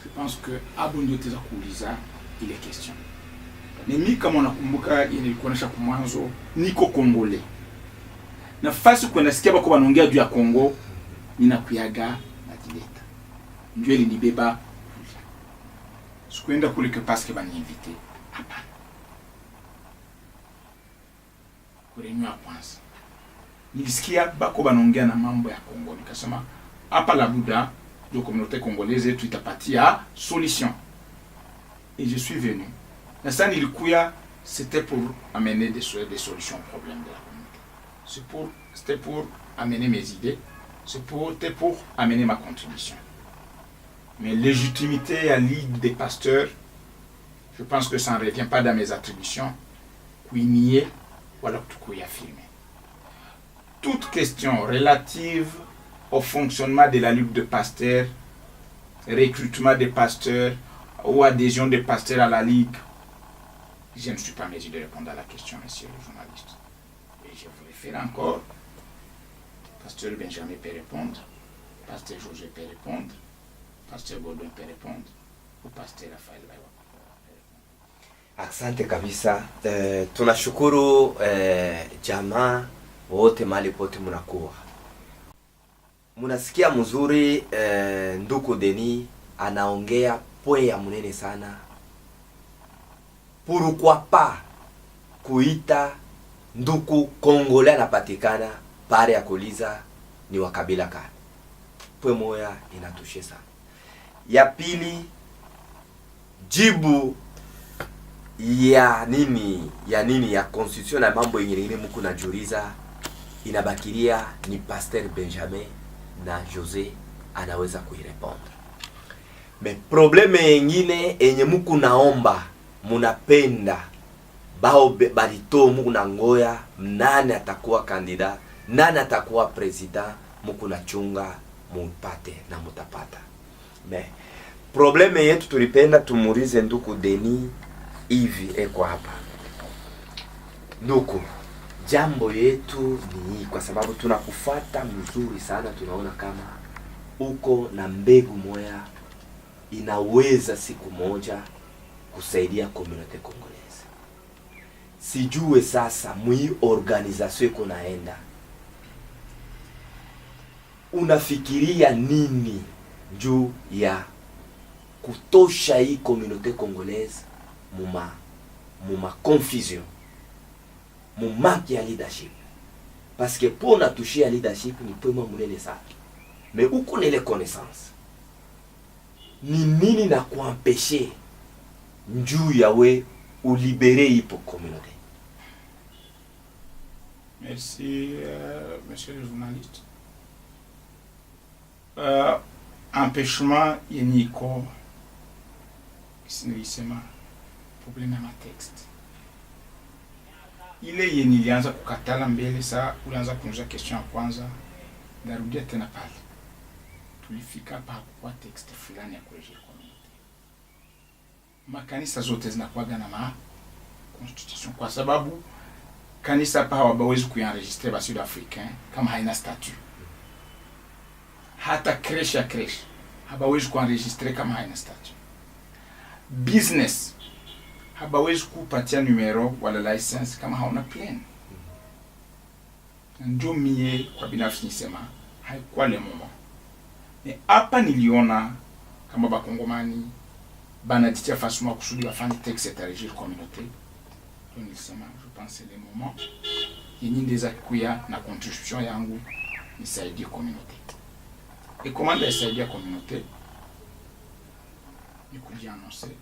Je pense que Abundio Teza Kouliza, il est question. Mais mimi kama nakumbuka nilikuonesha kwa mwanzo niko Kongole. Nafasi kwa nasikia bako wanaongea juu ya Kongo ninakuyaga na dileta. Ndio ilinibeba. Sikuenda kule parce que baniinvite. Hapana. Kurenywa kwanza. Nilisikia bako wanaongea na mambo ya Kongo. Nikasema hapa la Buddha de communauté congolaise yetu itapatia solution. Et je suis venu. C'était pour amener des solutions aux problèmes de la communauté. C'était pour amener mes idées. C'était pour amener ma contribution. Mais légitimité à Ligue des pasteurs, je pense que ça ne revient pas dans mes attributions. Nier, voilà tout affirmer. Toute question relative au fonctionnement de la Ligue de pasteurs, recrutement des pasteurs ou adhésion des pasteurs à la Ligue, je ne suis pas en mesure de répondre à la question, monsieur le journaliste. Et je vous réfère encore. Pasteur Benjamin peut répondre, Pasteur José peut répondre, Pasteur Baudouin peut répondre, ou Pasteur Raphaël peut répondre. Asante kabisa. Tunashukuru jamaa wote mahali pote mnakuwa. Munasikia mzuri nduku Denis anaongea point ya munene sana. Pourquoi pas kuita nduku Kongole anapatikana pale ya kuuliza ni wa kabila gani? Point moya inatushe sana. Ya pili, jibu ya nini ya constitution na mambo yenyewe mko najiuliza inabakiria ni Pasteur Benjamin na José anaweza kuirepondre. Me probleme yengine enye mko naomba munapenda bao barito mko na ngoya nani atakuwa kandida, nani atakuwa president, mko na chunga mupate na mutapata. Me probleme yetu tulipenda tumurize nduku Denis hivi eko hapa. Nduku, jambo yetu ni kwa sababu tunakufuata mzuri sana, tunaona kama uko na mbegu moya inaweza siku moja kusaidia community Congolaise. Sijue sasa mwi organization iko naenda, unafikiria nini juu ya kutosha hii community Congolaise muma confusion, manque ya leadership? Parce que pour na toucher à leadership ni peu munene sana. Mais uko nele connaissance ni nini na kuempêcher njuu yawe ulibere ipo communauté? Merci, monsieur le journaliste. Empêchement yeniko sinilisema problème ya texte. Ile yenilianza kukatala mbele, saa ulianza kuuliza question ya kwanza, narudia tena pale. Tulifika pa kwa texte fulani ya kurejea community. Makanisa zote zinakuwaga na constitution kwa sababu kanisa pa hawawezi kuenregistrer ba Sud Africain kama haina statut. Hata creche hawawezi kuenregistrer kama haina statut. Business hawawezi kupatia numero wala license kama hauna plan. Ndio mie kwa binafsi nisema haikuwa le moment. Mais hapa niliona kama bakongomani banajitia façon kusudi wafanye texte et régir communauté. Donc nilisema je pense c'est le moment yenye ndeza kuya na contribution yangu nisaidie communauté. Et comment nisaidia communauté? Ni kujiannoncer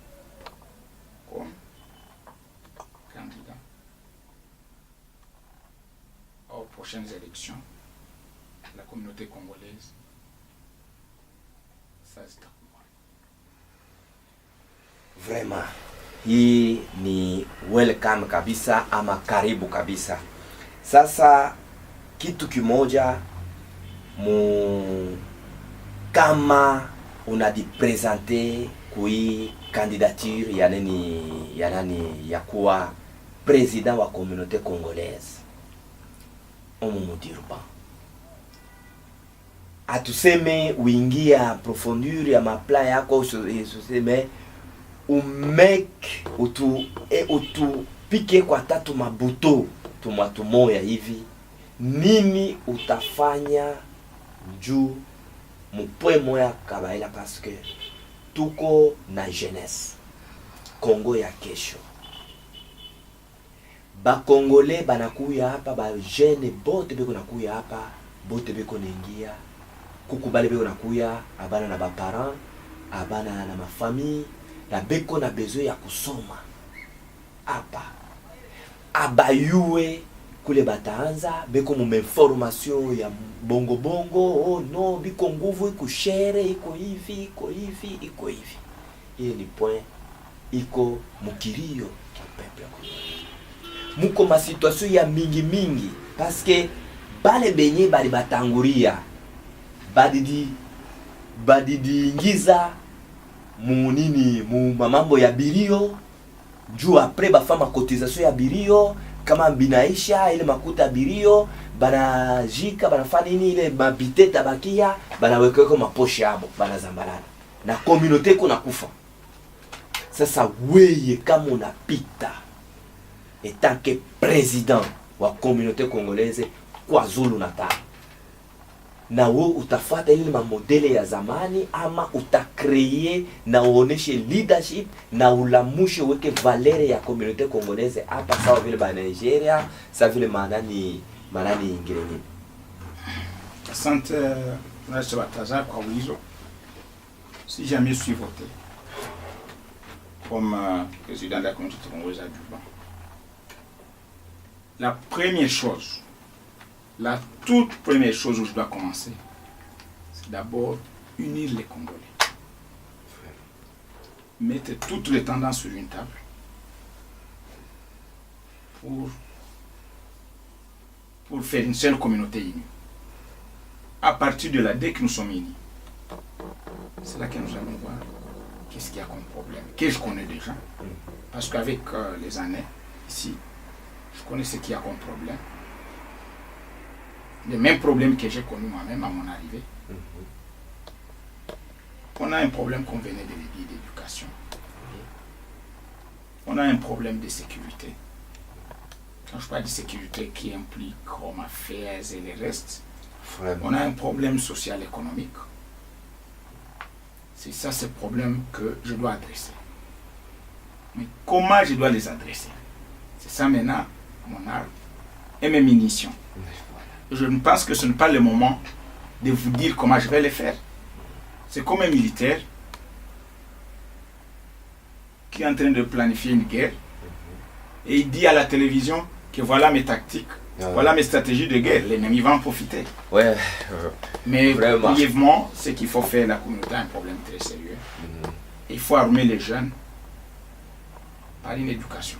comme candidat aux prochaines élections de la communauté congolaise. Ça c'est vraiment hii ni welcome kabisa ama karibu kabisa. Sasa kitu kimoja kama unajipresenter kui candidature ya kuwa president wa communauté congolaise, umudirba atuseme uingia profondeur ya mapla yako useme utu pike kwa tatu mabuto tumatumoya hivi, nini utafanya juu mupwe moya kabaila? Parce que tuko na jeunesse Kongo ya kesho. Ba Kongole banakuya hapa, ba jeune bote beko nakuya hapa, bote beko nengia kukubali beko nakuya abana na ba parents, abana na mafamille, na beko na besoin ya kusoma hapa. Abayue kule bataanza beko mu formation ya bongo oh no biko nguvu iko shere iko hivi iko hivi. Hiyo ni point iko mukirio kwa peuple congolais. Muko ma situation ya mingi parce que bale benye bali batanguria badidi ingiza mu mambo ya birio juu après bafama cotisation ya birio kama binaisha ile makuta birio banajika banafanya nini ile mabite tabakia banaweka kwa maposhe yabo banazambalana na communauté kuna kufa. Sasa weye kama unapita etant que président wa communauté congolaise kwa Zulu Natal, na wewe utafuata ile modele ya zamani, ama utacreate na uoneshe leadership na ulamushe weke valere ya community congolaise hapa, sawa vile ba Nigeria, sawa vile manani ingine. Asante Mr. Bataza kwa ulizo. Si jamais je suis voté comme président de la communauté congolaise à Duban, la première chose, la toute première chose où je dois commencer, c'est d'abord unir les Congolais. Mettre toutes les tendances sur une table pour faire une seule communauté unie. À partir de là, dès que nous sommes unis, c'est là que nous allons voir qu'est-ce qu'il y a comme problème, que je connais déjà. Parce qu'avec les années, ici, je connais ce qu'il y a comme problème. Les mêmes problèmes que j'ai connus moi-même à mon arrivée. On a un problème qu'on venait de dire d'éducation. On a un problème de sécurité. Quand je parle de sécurité qui implique Home Affairs et le reste, on a un problème social-économique. C'est ça, ce problème que je dois adresser. Mais comment je dois les adresser? C'est ça maintenant mon arme et mes munitions. Je ne pense que ce n'est pas le moment de vous dire comment je vais les faire. C'est comme un militaire qui est en train de planifier une guerre et il dit à la télévision que voilà mes tactiques, voilà mes stratégies de guerre. L'ennemi va en profiter. Ouais. Mais brièvement, ce qu'il faut faire, la communauté a un problème très sérieux. Il faut armer les jeunes par une éducation.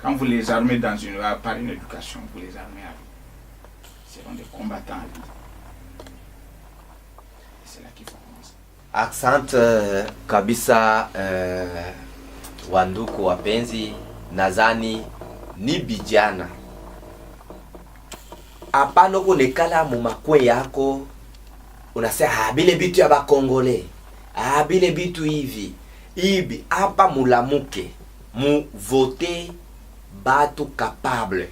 Quand vous les armez par une éducation, vous les armez à vie. Ils seront des combattants à vie. C'est là qu'il faut commencer. Asante kabisa wanduku wapenzi, nazani ni bijana hapana kunekala mu makwe yako unasema bile bitu ya bakongole, bile bitu hivi hapa mulamuke mu vote batu capable.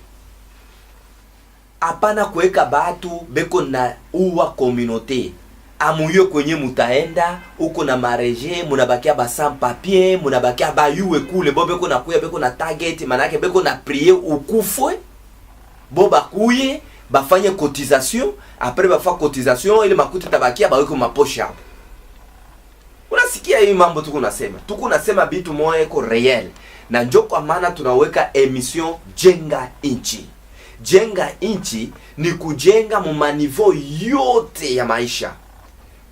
Hapana kuweka batu beko na uwa communauté amuyo kwenye mutaenda uko na mareje munabakia ba sans papier, munabakia ba yuwe kule bobeko na kuya beko na target, manake beko na prier ukufwe boba kuye bafanye cotisation, après bafa cotisation ile makuta tabakia baweko maposhe hapo. Unasikia hii mambo tuko nasema bitu moja iko real, na njoo kwa maana tunaweka emission jenga inchi. Jenga inchi ni kujenga mu maniveau yote ya maisha.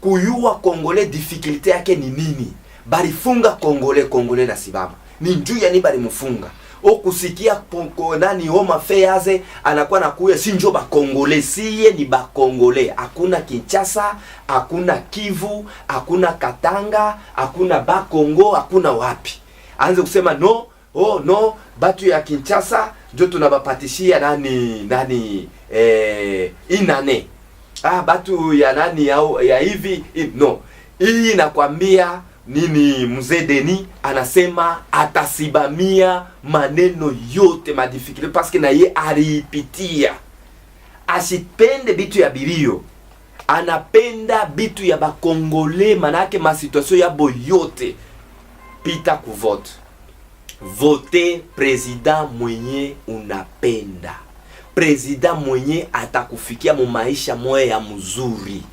Kuyua Kongole difficulty yake ni nini? Balifunga Kongole na sibama. Ni njuu ya ni balimufunga. O kusikia poko nani Home Affairs anakuwa nakuya si njo ba Kongole, siye ni ba Kongole. Hakuna Kinshasa, hakuna Kivu, hakuna Katanga, hakuna ba Kongo, hakuna wapi. Anze kusema no, no, batu ya Kinshasa njo tunabapatishia nani inane. Batu ya nani ya hivi no. Hii nakwambia nini, mzee Denis anasema atasibamia maneno yote madifikile parce que na ye alipitia. Asipende bitu ya bilio, anapenda bitu ya bakongole, manake ma situation ya boyote. Pita kuvote, vote president mwenye unapenda, president mwenye atakufikia mu maisha moya ya mzuri,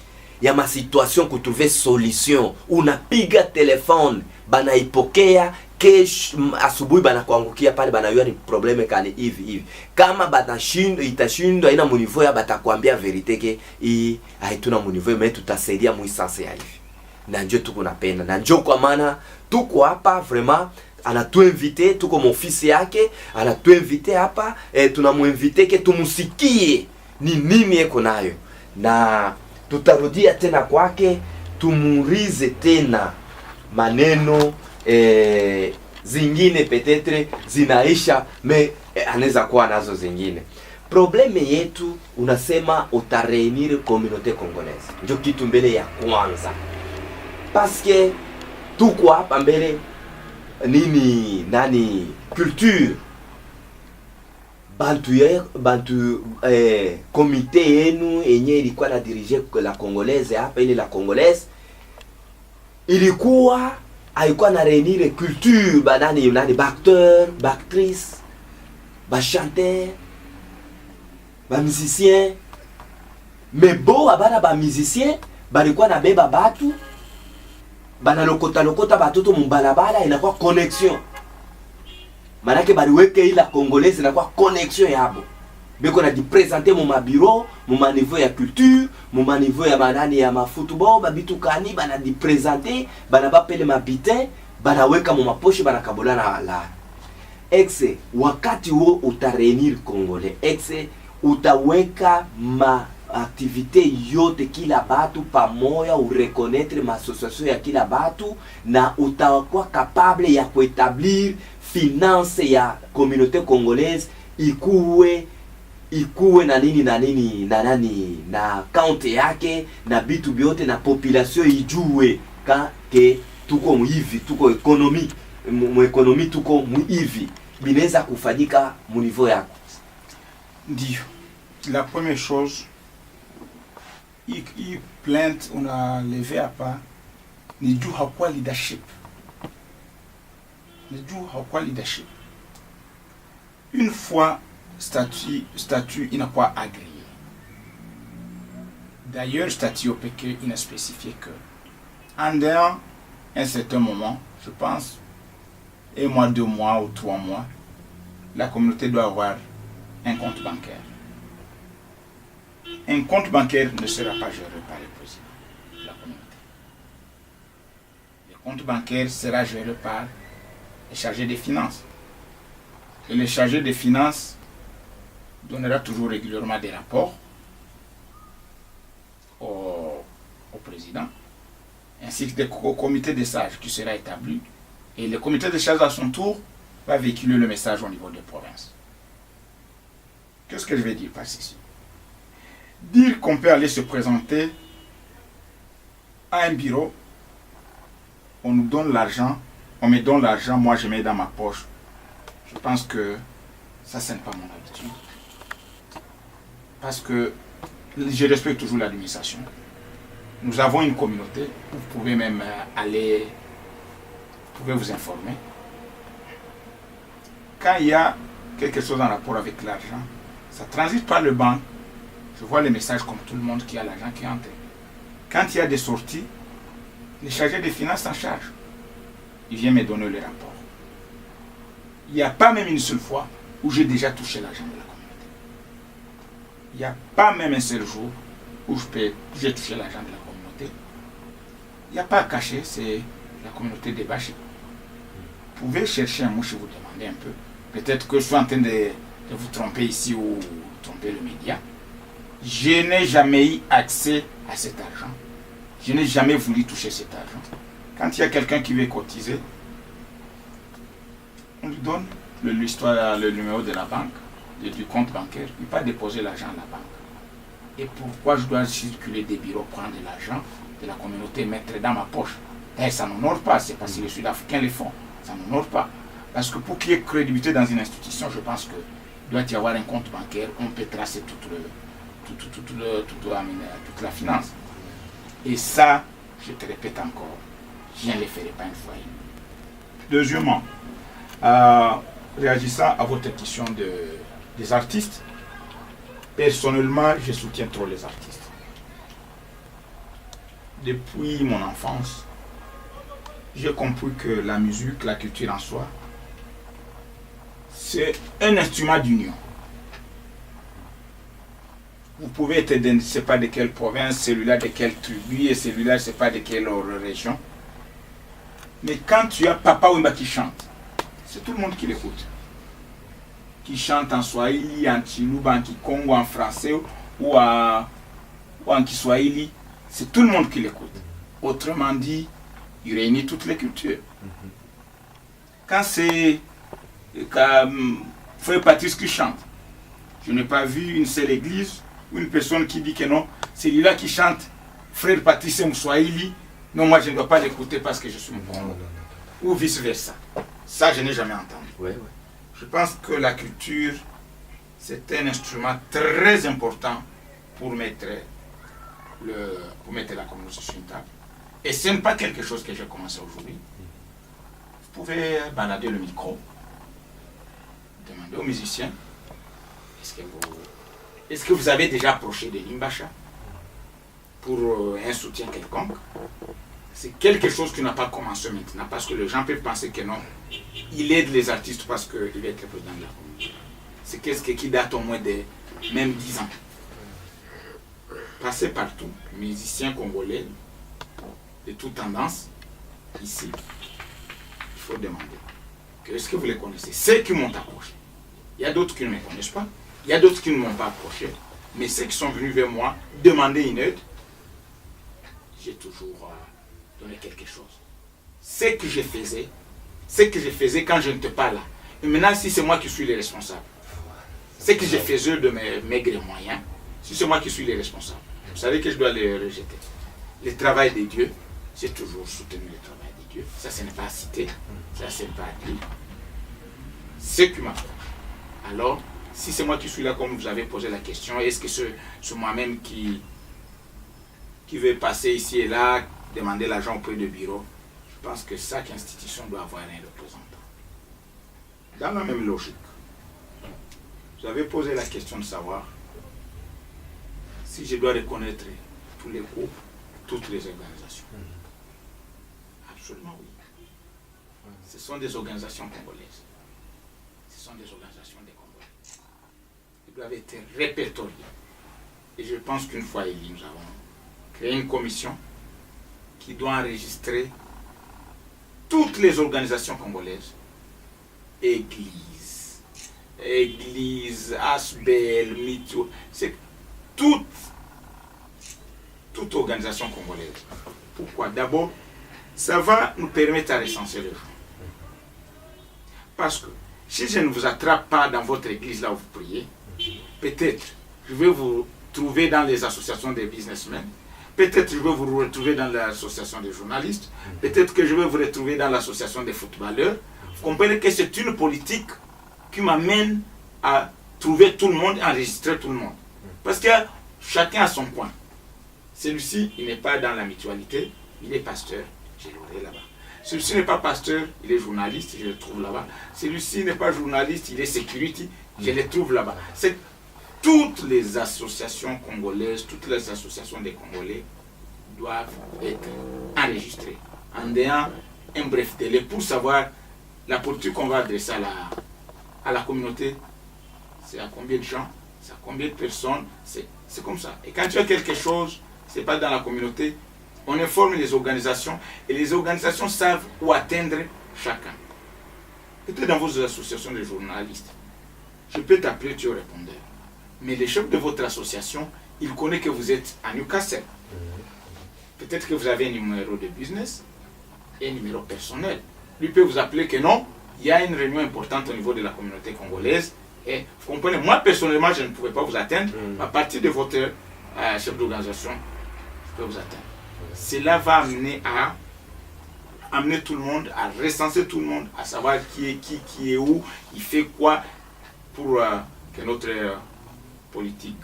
ya ma situation kutrouver solution. Unapiga telefone banaipokea, kesho asubuhi banakuangukia pale, banayua ni probleme kani hivi. Kama batashindo itashindwa ina muniveau ya batakwambia verite ke hii haituna muniveau, mais tutasaidia muisanse ya hivi. Na njoo tuko napenda, na njoo kwa maana tuko hapa vraiment. Anatuinvite, tuko mofisi yake, anatuinvite hapa, tunamuinvite ke tumusikie ni nini eko nayo, na tutarudia tena kwake tumurize tena maneno zingine peut-être zinaisha, mais anaweza kuwa nazo zingine. Probleme yetu unasema utareunir communauté congolaise, ndio kitu mbele ya kwanza, parce que tuko hapa mbele nani culture komite yenu yenye ilikuwa na dirige la Congolaise hapa, ile la Congolaise ilikuwa haikuwa na réunir culture banani ba acteur, ba actrice, ba chanteur, ba musicien. Mais bo abana ba musicien balikuwa na beba batu bana lokota batoto mbalabala, inakuwa connexion. Manake baliweke ila Congolaise inakuwa connexion yabo. Beko na jipresenter mu mabiro, mu maniveau ya culture, mu maniveau ya banani ya mafootball, babitu kani bana jipresenter, bana bapele mabitin, bana weka mu mapoche, bana kabola na la. Exe wakati huo utareunir Congolais. Exe utaweka ma activité yote kila batu pamoja, ureconnaître ma association ya kila batu, na utakuwa capable ya kuétablir finance ya communauté congolaise ikuwe na nini na account yake na bitu byote, na population ijue ke tuko muhivi, tuko economy mu economy, tuko muhivi binaweza kufanyika mu niveau yako. Ndio la première chose hii plainte una levé hapa ni juu hakuwa leadership. Une fois statut inakuwa agréé. D'ailleurs, statut OPK il a spécifié que en un certain moment, je pense, 1 mois, 2 mois ou 3 mois, la communauté doit avoir un compte bancaire. Un compte bancaire ne sera pas géré par le président de la communauté. Le compte bancaire sera géré par le chargé des finances. Et le chargé des finances donnera toujours régulièrement des rapports au président, ainsi que au comité des sages qui sera établi. Et le comité des sages à son tour va véhiculer le message au niveau des provinces. Qu'est-ce que je vais dire par ceci? Dire qu'on peut aller se présenter à un bureau, on nous donne l'argent, on me donne l'argent, moi je mets dans ma poche. Je pense que ça, ce n'est pas mon habitude. Parce que je respecte toujours l'administration. Nous avons une communauté, vous pouvez même aller, vous pouvez vous informer. Quand il y a quelque chose en rapport avec l'argent, ça transite par le banc. Je vois les messages comme tout le monde qui a l'argent qui entre. Quand il y a des sorties, le chargé des finances s'en charge. Il vient me donner le rapport. Il n'y a pas même une seule fois où j'ai déjà touché l'argent de la communauté. Il n'y a pas même un seul jour où j'ai touché l'argent de la communauté. Il n'y a pas à cacher, c'est la communauté des bâches. Vous pouvez chercher un mot si vous demandez un peu. Peut-être que je suis en train de vous tromper ici ou tromper le média. Je n'ai jamais eu accès à cet argent. Je n'ai jamais voulu toucher cet argent. Quand il y a quelqu'un qui veut cotiser, on lui donne le numéro de la banque, du compte bancaire. Il ne peut pas déposer l'argent à la banque. Et pourquoi je dois circuler des bureaux, prendre de l'argent de la communauté, mettre dans ma poche? Et ça n'honore pas, c'est parce que les Sud-Africains le font. Ça n'honore pas. Parce que pour qu'il y ait crédibilité dans une institution, je pense qu'il doit y avoir un compte bancaire, on peut tracer toute la finance. Et ça, je te répète encore, je ne le ferai pas une fois. Deuxièmement, réagissant à votre question des artistes, personnellement, je soutiens trop les artistes. Depuis mon enfance, j'ai compris que la musique, la culture en soi, c'est un instrument d'union. Vous pouvez être je ne sais pas de quelle province, celui-là de quelle tribu, et celui-là je ne sais pas de quelle région. Mais quand tu as Papa Wemba qui chante, c'est tout le monde qui l'écoute. Qui chante en Swahili, en Chiluba, en Kikongo, en français ou en Kiswahili, c'est tout le monde qui l'écoute. Autrement dit, il réunit toutes les cultures. Quand c'est Frère Patrice qui chante, je n'ai pas vu une seule église ou une personne qui dit que non, c'est lui-là qui chante, Frère Patrice Mswahili, non, moi je ne dois pas l'écouter parce que je suis Mkongo. Ou vice-versa. Ça, je n'ai jamais entendu. Ouais. Je pense que la culture c'est un instrument très important pour mettre la communauté sur une table. Et ce n'est pas quelque chose que j'ai commencé aujourd'hui. Vous pouvez balader le micro, demander aux musiciens, est-ce que vous avez déjà approché de Limbacha pour un soutien quelconque? C'est quelque chose qui n'a pas commencé maintenant, parce que les gens peuvent penser que non, il aide les artistes parce qu'il va être le président de la communauté. C'est quelque chose qui date au moins de même 10 ans. Passez partout, musiciens congolais, de toute tendance, ici, il faut demander est-ce que vous les connaissez? Ceux qui m'ont approché. Il y a d'autres qui ne me connaissent pas, il y a d'autres qui ne m'ont pas approché, mais ceux qui sont venus vers moi demander une aide, j'ai toujours donné quelque chose. Ce que je faisais quand je n'étais pas là. Et maintenant, si c'est moi qui suis le responsable, ce que je faisais de mes maigres moyens, si c'est moi qui suis le responsable, vous savez que je dois les rejeter. Le travail de Dieu, j'ai toujours soutenu le travail de Dieu. Ça, ce n'est pas à citer, ça, ce n'est pas à dire. Ce qui m'approche. Alors, si c'est moi qui suis là, comme vous avez posé la question, est-ce que c'est moi-même qui veut passer ici et là, demander l'argent auprès du bureau? Je pense que chaque institution doit avoir un représentant. Dans la même logique, vous avez posé la question de savoir si je dois reconnaître tous les groupes, toutes les organisations. Absolument oui. Ce sont des organisations congolaises. Ce sont des organisations des Congolais. Ils doivent être répertoriés. Et je pense qu'une fois élus, nous avons créé une commission qui doit enregistrer toutes les organisations congolaises, Église, Asbel, Mito, c'est toute organisation congolaise. Pourquoi? D'abord, ça va nous permettre à recenser les gens. Parce que si je ne vous attrape pas dans votre église là où vous priez, peut-être je vais vous trouver dans les associations des businessmen, peut-être je vais vous retrouver dans l'association des journalistes, peut-être que je vais vous retrouver dans l'association des footballeurs. Vous comprenez que c'est une politique qui m'amène à trouver tout le monde, enregistrer tout le monde. Parce que chacun a son coin. Celui-ci, il n'est pas dans la mutualité, il est pasteur, je l'aurai là-bas. Celui-ci n'est pas pasteur, il est journaliste, je le trouve là-bas. Celui-ci n'est pas journaliste, il est security, je le trouve là-bas. C'est toutes les associations congolaises, toutes les associations des Congolais doivent être enregistrées en ayant un bref délai pour savoir la politique qu'on va adresser à la communauté. C'est à combien de gens, c'est à combien de personnes, c'est comme ça. Et quand tu as quelque chose, ce n'est pas dans la communauté, on informe les organisations et les organisations savent où atteindre chacun. Peut-être dans vos associations de journalistes, je peux t'appeler, tu es répondeur. Mais le chef de votre association, il connaît que vous êtes à Newcastle. Peut-être que vous avez un numéro de business et un numéro personnel. Lui peut vous appeler que non, il y a une réunion importante au niveau de la communauté congolaise. Et vous comprenez, moi personnellement, je ne pouvais pas vous atteindre. À partir de votre chef d'organisation, je peux vous atteindre. Cela va amener tout le monde, à recenser tout le monde, à savoir qui est où, il fait quoi, pour que notre politique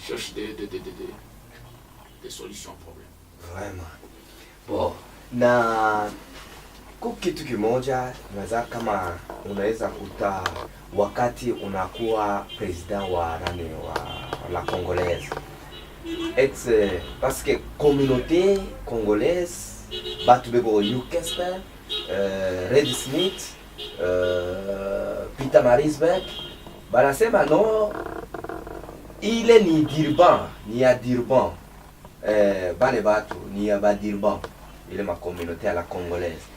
cherche des solutions au problème. Vraiment. Bon, na kitu kimoja naweza kama unaweza kuta wakati unakuwa president wa la Congolaise. Parce que communauté congolaise, batu beko Newcastle, Red Smith, Peter Marisburg, banasema no, ile ni Durban, ni ya Durban, bale batu ni ya Durban, ile ma communauté à la congolaise.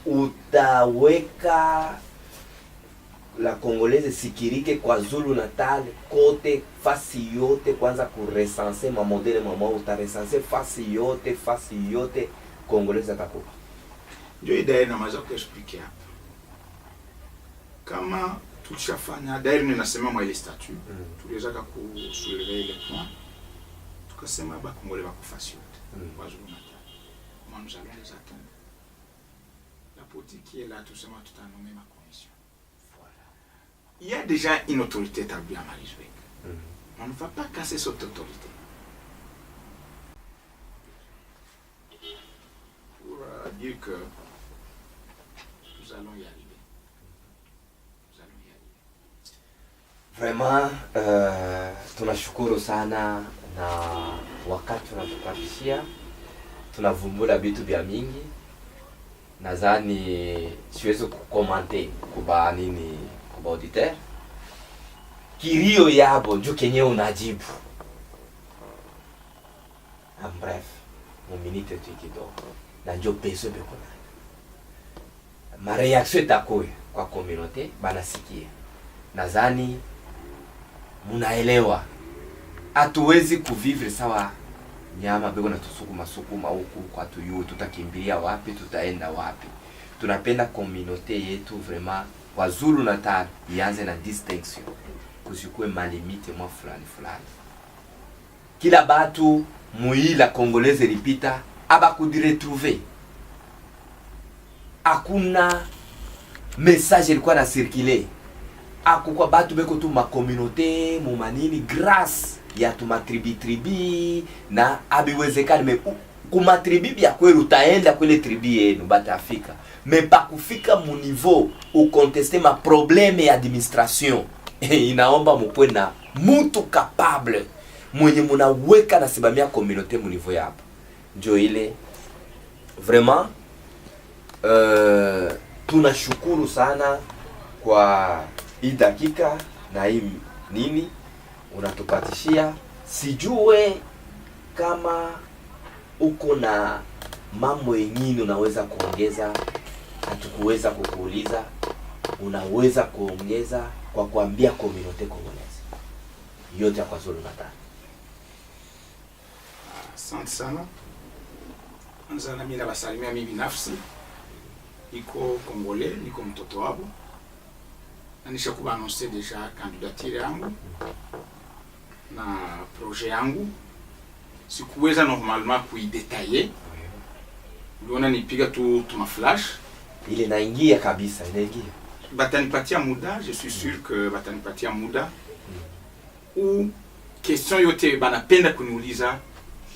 Utaweka la Congolaise sikirike kwa Zulu Natal kote fasi yote, kwanza kuresense mamodele mama, utaresense fasi yote Congolaise atakupa. Ndio idea inaweza kuexpliquer hapa. Kama tulishafanya dairi, ninasema mwa ile statut, tuliweza kusuleve ile point, tukasema ba Congolais bako fasi yote kwa Zulu Natal. Moi nous allons les attendre. La politique qui est là, tout simplement, tout a nommé ma commission. Voilà. il y a déjà une autorité établie à Marisbeek. On ne va pas casser cette autorité. Pour dire que nous allons y arriver. Nous allons y arriver. Vraiment tunashukuru sana na wakati unatupatishia, tunavumbula vitu vya mingi. Nadhani siwezi kukomante kuba nini kuba auditeur kilio yabo njo kenye unajibu. Bref, muminite tu kidogo na njo peso beko nayo. Mareaction itakuwa kwa communauté banasikia. Nadhani munaelewa. Hatuwezi kuvivre sawa nyama beko na sukuma huku kwa tuyu, tutakimbilia wapi, tutaenda wapi. Tunapenda communauté yetu vraiment kwa Zulu Natal ianze na distinction. Kusikue malimite mwa fulani. Kila batu muila Congolaise ripita aba kudiretrouver. Hakuna message ilikuwa na circuler. Akukwa batu beko tu ma communauté mu manini grâce ya tu matribi na abiwezekani me kuma tribi ya kweli utaenda kwele tribi yenu batafika. Mais pa kufika mu niveau u contester ma problème ya administration. Inaomba mukwe na mtu capable mwenye munaweka na simamia communauté mu niveau yapo. Njo ile vraiment tunashukuru sana kwa hii dakika na hii nini unatupatishia. Sijue kama uko na mambo yengine unaweza kuongeza, hatukuweza kukuuliza, unaweza kuongeza kwa kuambia communauté congolaise yote kwa Zulu Natal. Asante sana. Kwanza na mimi nawasalimia mimi binafsi. Niko Congolais, niko mtoto wabo. Na nishakuba annoncer déjà candidature yangu na projet yangu. Sikuweza normalement kuidetailler. Uliona nipiga tu ma flash. Ile naingia kabisa, inaingia. Batanipatia muda, je suis sûr que batanipatia muda. Ou question yote banapenda kuniuliza,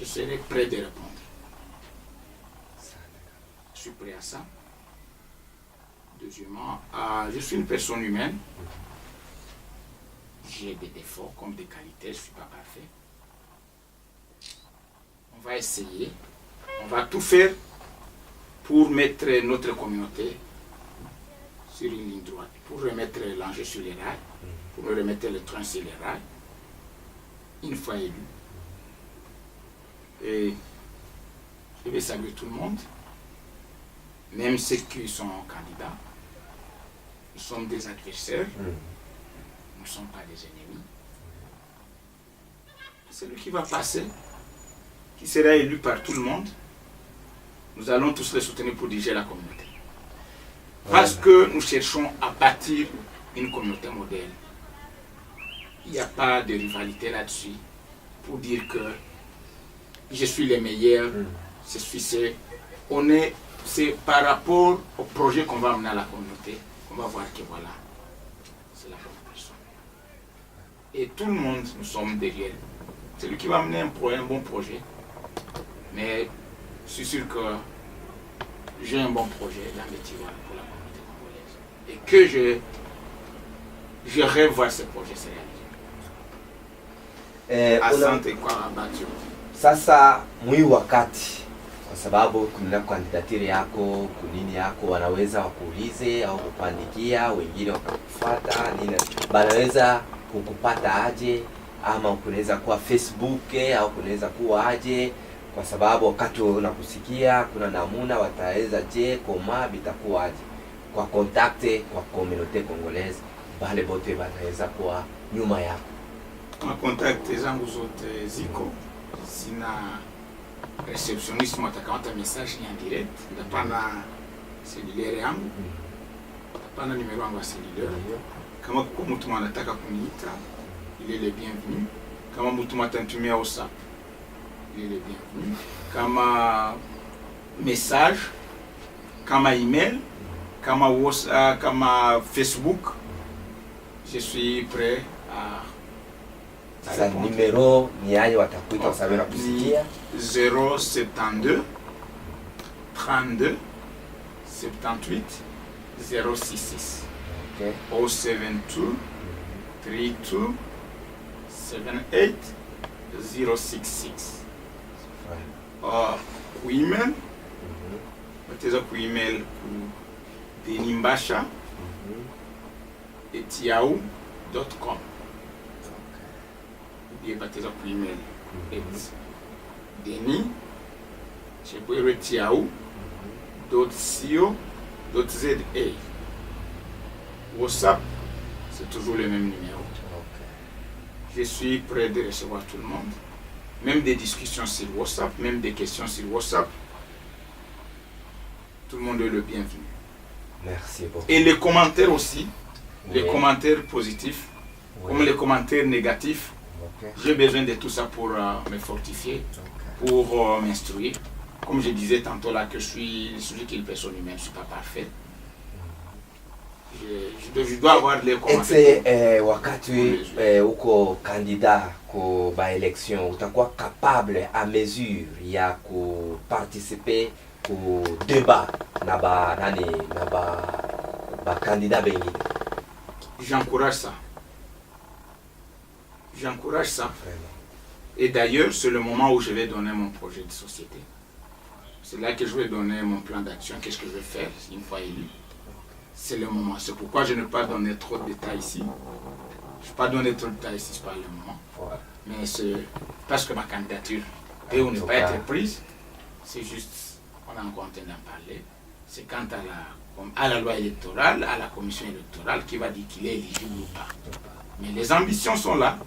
je serai prêt de répondre. Je suis prêt à ça. Deuxièmement, je suis une personne humaine. J'ai des défauts comme des qualités, je ne suis pas parfait. On va essayer, on va tout faire pour mettre notre communauté sur une ligne droite, pour remettre l'enjeu sur les rails, pour remettre le train sur les rails, une fois élu. Et je vais saluer tout le monde, même ceux qui sont candidats. Nous sommes des adversaires, nous ne sommes pas des ennemis. Celui qui va passer, qui sera élu par tout le monde, nous allons tous les soutenir pour diriger la communauté. Parce que nous cherchons à bâtir une communauté modèle. Il n'y a pas de rivalité là-dessus pour dire que je suis le meilleur, je suis c'est par rapport au projet qu'on va amener à la communauté, qu'on va voir que voilà, c'est la bonne personne. Et tout le monde, nous sommes derrière. C'est lui qui va amener un bon projet. Mais je suis sûr que j'ai un bon projet dans mes tiroirs pour la communauté congolaise. Et que je rêve voir ce projet se réaliser. Asante kwa Batio. Sasa mwi wakati kwa sababu kuna kandidatiri yako, kunini yako wanaweza wakuulize au kupandikia, wengine wakakufuata nini, banaweza kukupata aje, ama kunaweza kuwa Facebook au kunaweza kuwa aje, kwa sababu wakati unakusikia kuna namuna wataweza je koma bitakuwa aje kwa contacte kwa communauté congolaise, bale bote bataweza kuwa nyuma yako. Ma contact zangu zote ziko, sina receptioniste mwatakawata message en direct, ndapana cellulaire yangu, ndapana numero yangu ya cellulaire. Kama kuko mtu anataka kuniita, il est le bienvenu. Kama mtu atanitumia WhatsApp, il est le bienvenu. Kama message, kama email, kama WhatsApp, kama Facebook, Je suis prêt à Sasa numero ni aje watakuita kwa sababu nakusikia 072 32 78 066 okay 072 32 78 066 ku email bateza ku email ku denimbasha @yahoo.com et bateza ku email Denis @yahoo.co.za. WhatsApp, c'est toujours le même numéro. Je suis prêt de recevoir tout le monde. Même des discussions sur WhatsApp, même des questions sur WhatsApp. Tout le monde est le bienvenu. Merci beaucoup. Et les commentaires aussi, Oui. les commentaires positifs, Oui. comme les commentaires négatifs. Okay. J'ai besoin de tout ça pour me fortifier, Okay. pour m'instruire. Comme je disais tantôt là que je suis une personne humaine, je ne suis pas parfait. Je dois avoir les commentaires. Etse wakati uko kandida ku ba election utakuwa capable à mesure ya ku participer ku débat na ba nani na ba candidat bengi. J'encourage ça. J'encourage ça. Vraiment. Et d'ailleurs, c'est le moment où je vais donner mon projet de société. C'est là que je vais donner mon plan d'action, qu'est-ce que je vais faire une fois élu. C'est le moment. C'est pourquoi je ne vais pas donner trop de détails ici. Je ne vais pas donner trop de détails ici, c'est pas le moment. Ouais. Mais c'est parce que ma candidature peut ou ne pas être prise. C'est juste, on est encore en train d'en parler. C'est quant à la loi électorale, à la commission électorale qui va dire qu'il est éligible ou pas. Mais les ambitions sont là.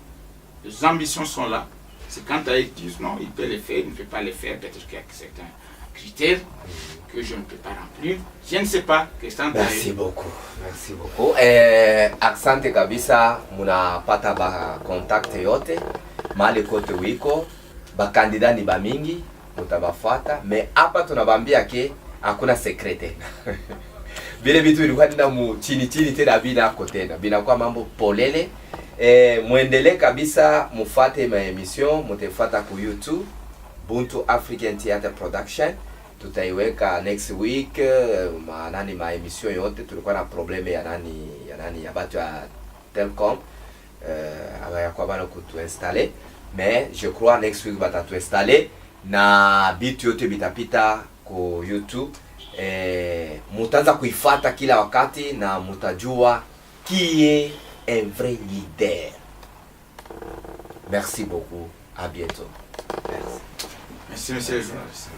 Les ambitions sont là. C'est quand ils disent non, il peut les faire, il ne peut pas les faire, peut-être qu'il y a certains critères que je ne peux pas remplir. Je ne sais pas. Merci beaucoup. Merci beaucoup. Asante kabisa, munapata ba contact yote mali kote wiko ba kandida ni ba mingi mutabafuata, mais hapa tunabambia ke hakuna secret. Vile vitu vilikuwa tena chini tena bila tena binakuwa mambo polele. Muendelee kabisa, mufate ma emission, mutefata ku YouTube Buntu African Theatre Production. Tutaiweka next week ma emission yote. Tulikuwa na probleme ya batu ya Telcom ya kwa bana kutu installer, mais je crois next week batatu installer na bitu yote bitapita ku YouTube. Mutaanza kuifata kila wakati na mutajua qui est un vrai leader. Merci beaucoup. À bientôt. Merci. Merci, monsieur le journaliste.